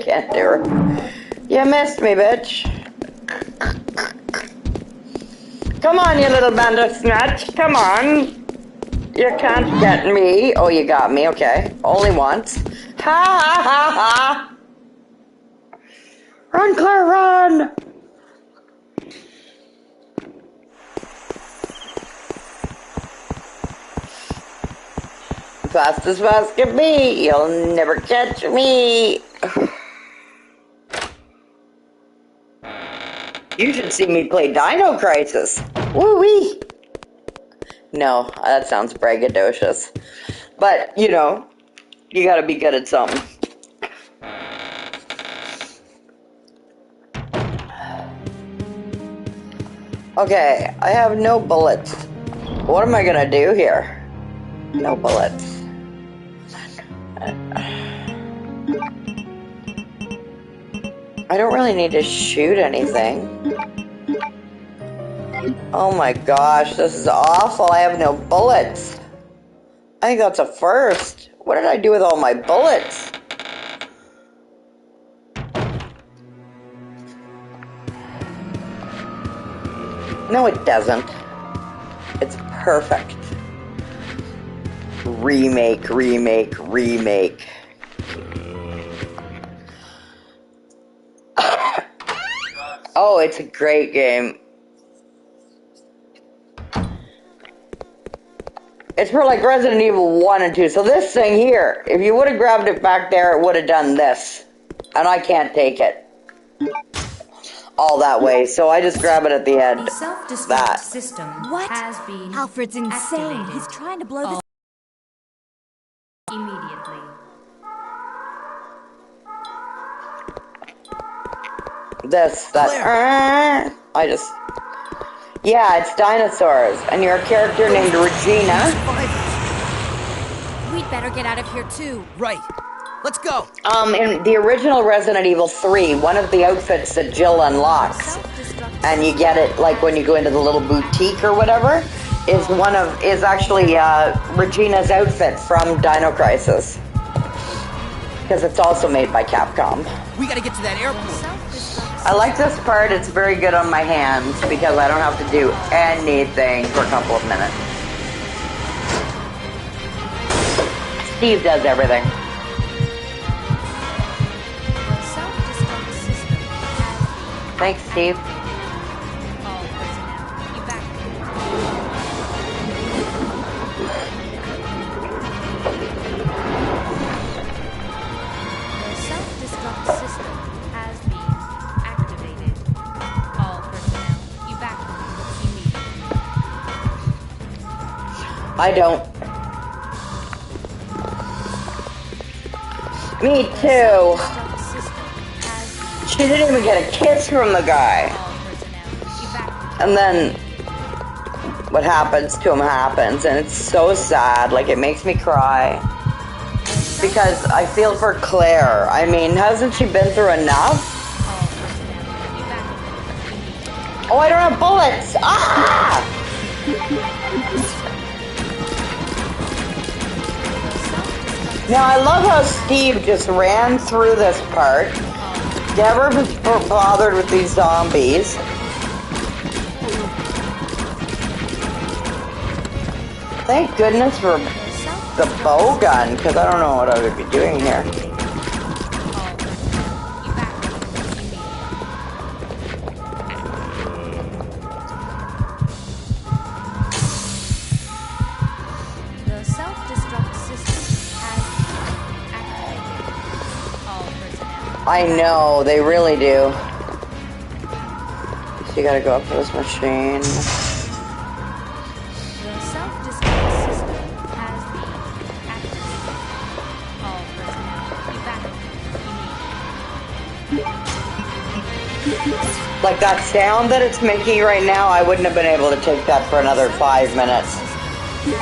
can't do it. You missed me, bitch. Come on, you little bandersnatch. Come on. You can't get me. Oh, you got me. Okay. Only once. Ha ha ha ha. Run, Claire, run. Fast as fast can be. You'll never catch me. You should see me play Dino Crisis. Woo-wee. No, that sounds braggadocious. But, you know, you gotta be good at something. Okay, I have no bullets. What am I gonna do here? No bullets. I don't really need to shoot anything. Oh my gosh, this is awful. I have no bullets. I think that's a first. What did I do with all my bullets? No, it doesn't. It's perfect. Remake, remake, remake. Oh, it's a great game. It's for like Resident Evil 1 and 2. So this thing here, if you would have grabbed it back there, it would have done this. And I can't take it all that way. So I just grab it at the end. The self-destruct system has been Alfred's insane. activated. He's trying to blow this Immediately. Yeah, it's dinosaurs. And you're a character named Regina. We'd better get out of here too. Right. Let's go. In the original Resident Evil 3, one of the outfits that Jill unlocks, and you get it like when you go into the little boutique or whatever, is actually Regina's outfit from Dino Crisis. Because it's also made by Capcom. We gotta get to that airport. I like this part. It's very good on my hands because I don't have to do anything for a couple of minutes. Steve does everything. Thanks, Steve. I don't. Me too. She didn't even get a kiss from the guy. And then what happens to him happens, and it's so sad. Like, it makes me cry. Because I feel for Claire. I mean, hasn't she been through enough? Oh, I don't have bullets! Ah! Now, I love how Steve just ran through this part. Never was bothered with these zombies. Thank goodness for the bow gun, because I don't know what I would be doing here. I know, they really do. So you gotta go up to this machine. The self-destruct system has been activated. All personnel evacuate. Like that sound that it's making right now, I wouldn't have been able to take that for another 5 minutes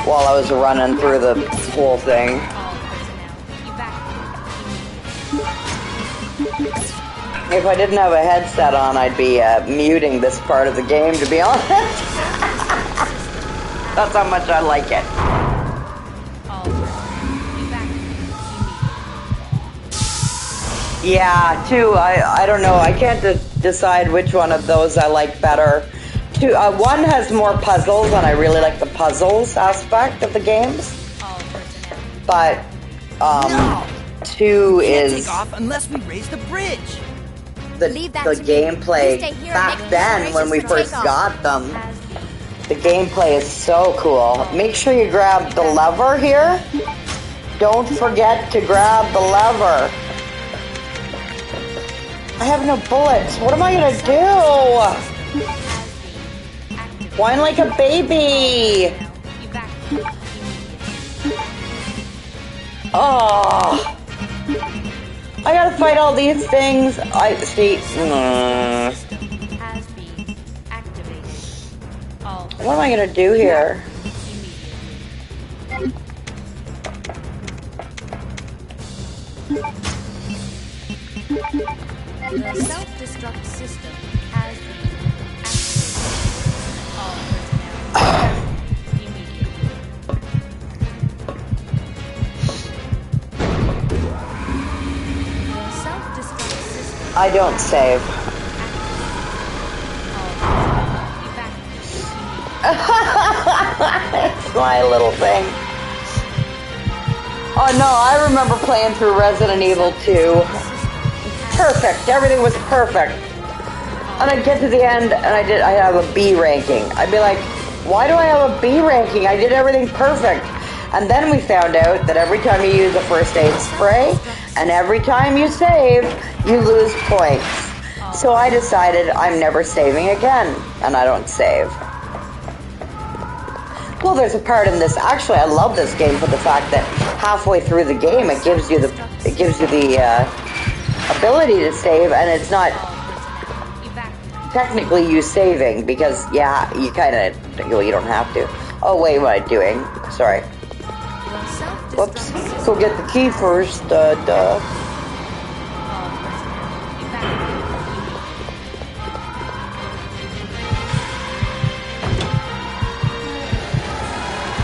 while I was running through the whole thing. If I didn't have a headset on, I'd be muting this part of the game, to be honest. That's how much I like it. Yeah, two, I don't know. I can't decide which one of those I like better. Two, one has more puzzles, and I really like the puzzles aspect of the games. But, two is... Take off unless we raise the bridge. The gameplay back then when we first got them, the gameplay is so cool. Make sure you grab the lever here. Don't forget to grab the lever. I have no bullets. What am I gonna do? Whine like a baby. Oh. I gotta fight all these things. I see. What am I gonna do here? The self-destruct system has been activated. All personnel immediately. The self-destruct system. I don't save. It's my little thing. Oh no, I remember playing through Resident Evil 2. Perfect. Everything was perfect. And I'd get to the end and I have a B ranking. I'd be like, why do I have a B ranking? I did everything perfect. And then we found out that every time you use a first aid spray and every time you save, you lose points. So I decided I'm never saving again, and I don't save. Well, there's a part in this. Actually, I love this game for the fact that halfway through the game, it gives you the ability to save, and it's not technically you saving because yeah, you kind of you don't have to. Oh wait, what am I doing? Sorry. Whoops. Go get the key first. Duh.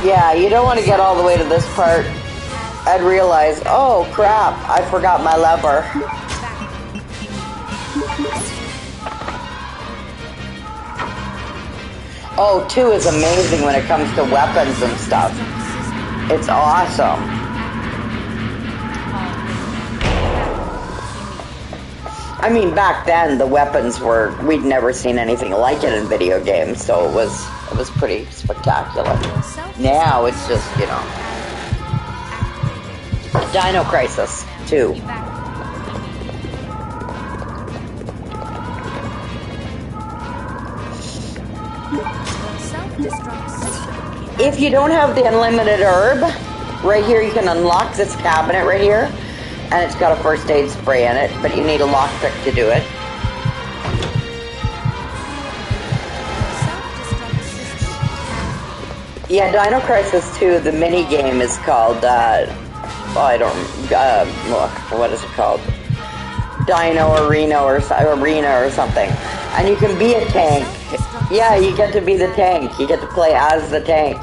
Yeah, you don't want to get all the way to this part and realize, oh crap, I forgot my lever. Oh, 2 is amazing when it comes to weapons and stuff. It's awesome. I mean, back then the weapons we'd never seen anything like it in video games, so it was pretty spectacular. Now it's just, you know, Dino Crisis 2. If you don't have the unlimited herb, right here you can unlock this cabinet right here, and it's got a first aid spray in it, but you need a lockpick to do it. Yeah, Dino Crisis 2, the mini game is called, what is it called? Dino Arena or something. And you can be a tank. Yeah, you get to be the tank. You get to play as the tank.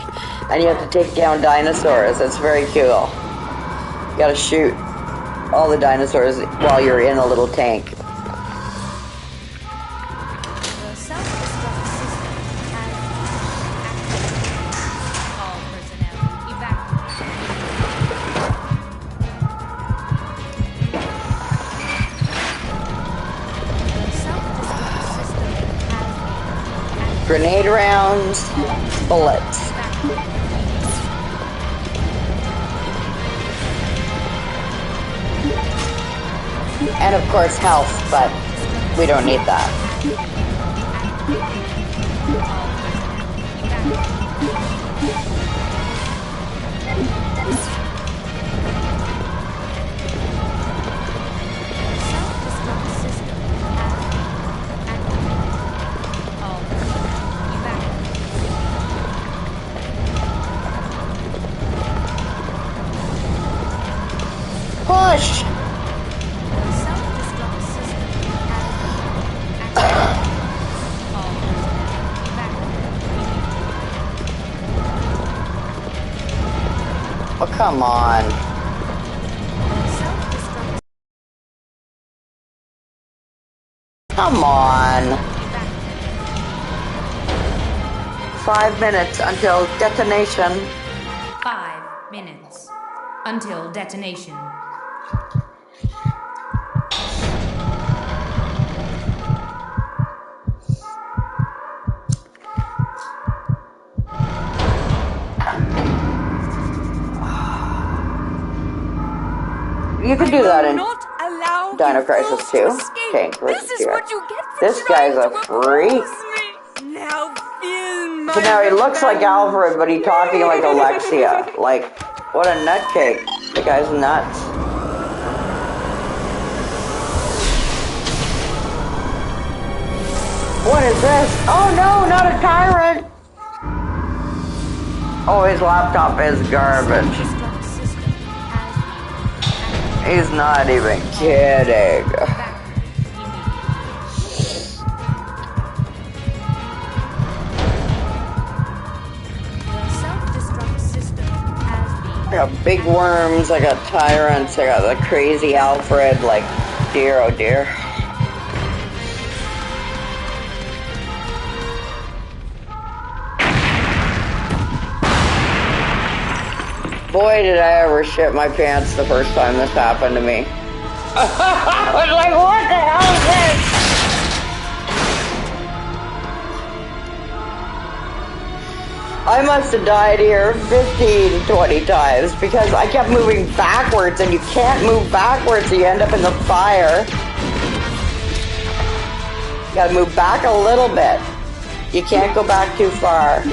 And you have to take down dinosaurs. It's very cool. You gotta shoot all the dinosaurs while you're in a little tank. Grenade rounds, bullets. And of course health, but we don't need that. Push! Oh, come on. Come on. 5 minutes until detonation. 5 minutes until detonation. You can do that in Not allow Dino you Crisis fools 2. to escape. Tank versus This is T-Rex. what you get for This guy's trying a to freak. oppose me. Now feel my So now he looks like revenge. Alfred, but he's talking like Alexia. Like, what a nutcake. The guy's nuts. What is this? Oh no, not a tyrant! Oh, his laptop is garbage. He's not even kidding. I got big worms, I got tyrants, I got the crazy Alfred, like, dear oh dear. Boy, did I ever shit my pants the first time this happened to me. I was like, what the hell is this? I must have died here 15, 20 times because I kept moving backwards, and you can't move backwards, so you end up in the fire. You gotta move back a little bit. You can't go back too far.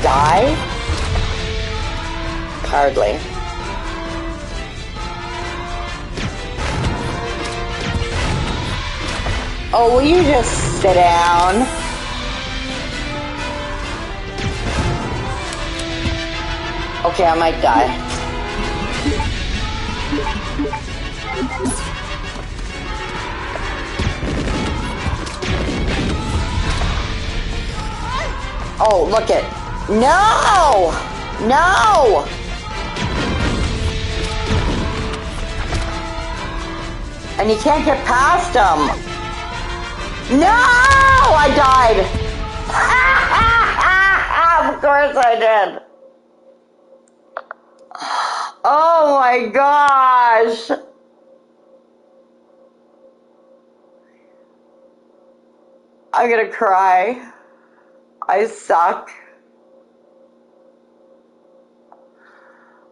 Die? Hardly. Oh, will you just sit down? Okay, I might die. Oh, look it. No! No! And you can't get past them. No! I died. Of course I did. Oh my gosh. I'm gonna cry. I suck.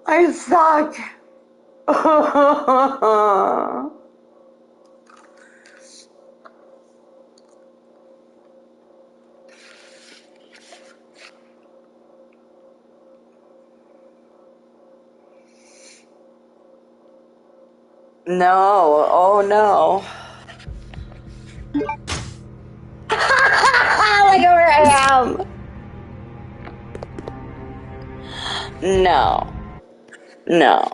I suck. No, oh no. Look where I am. No. No.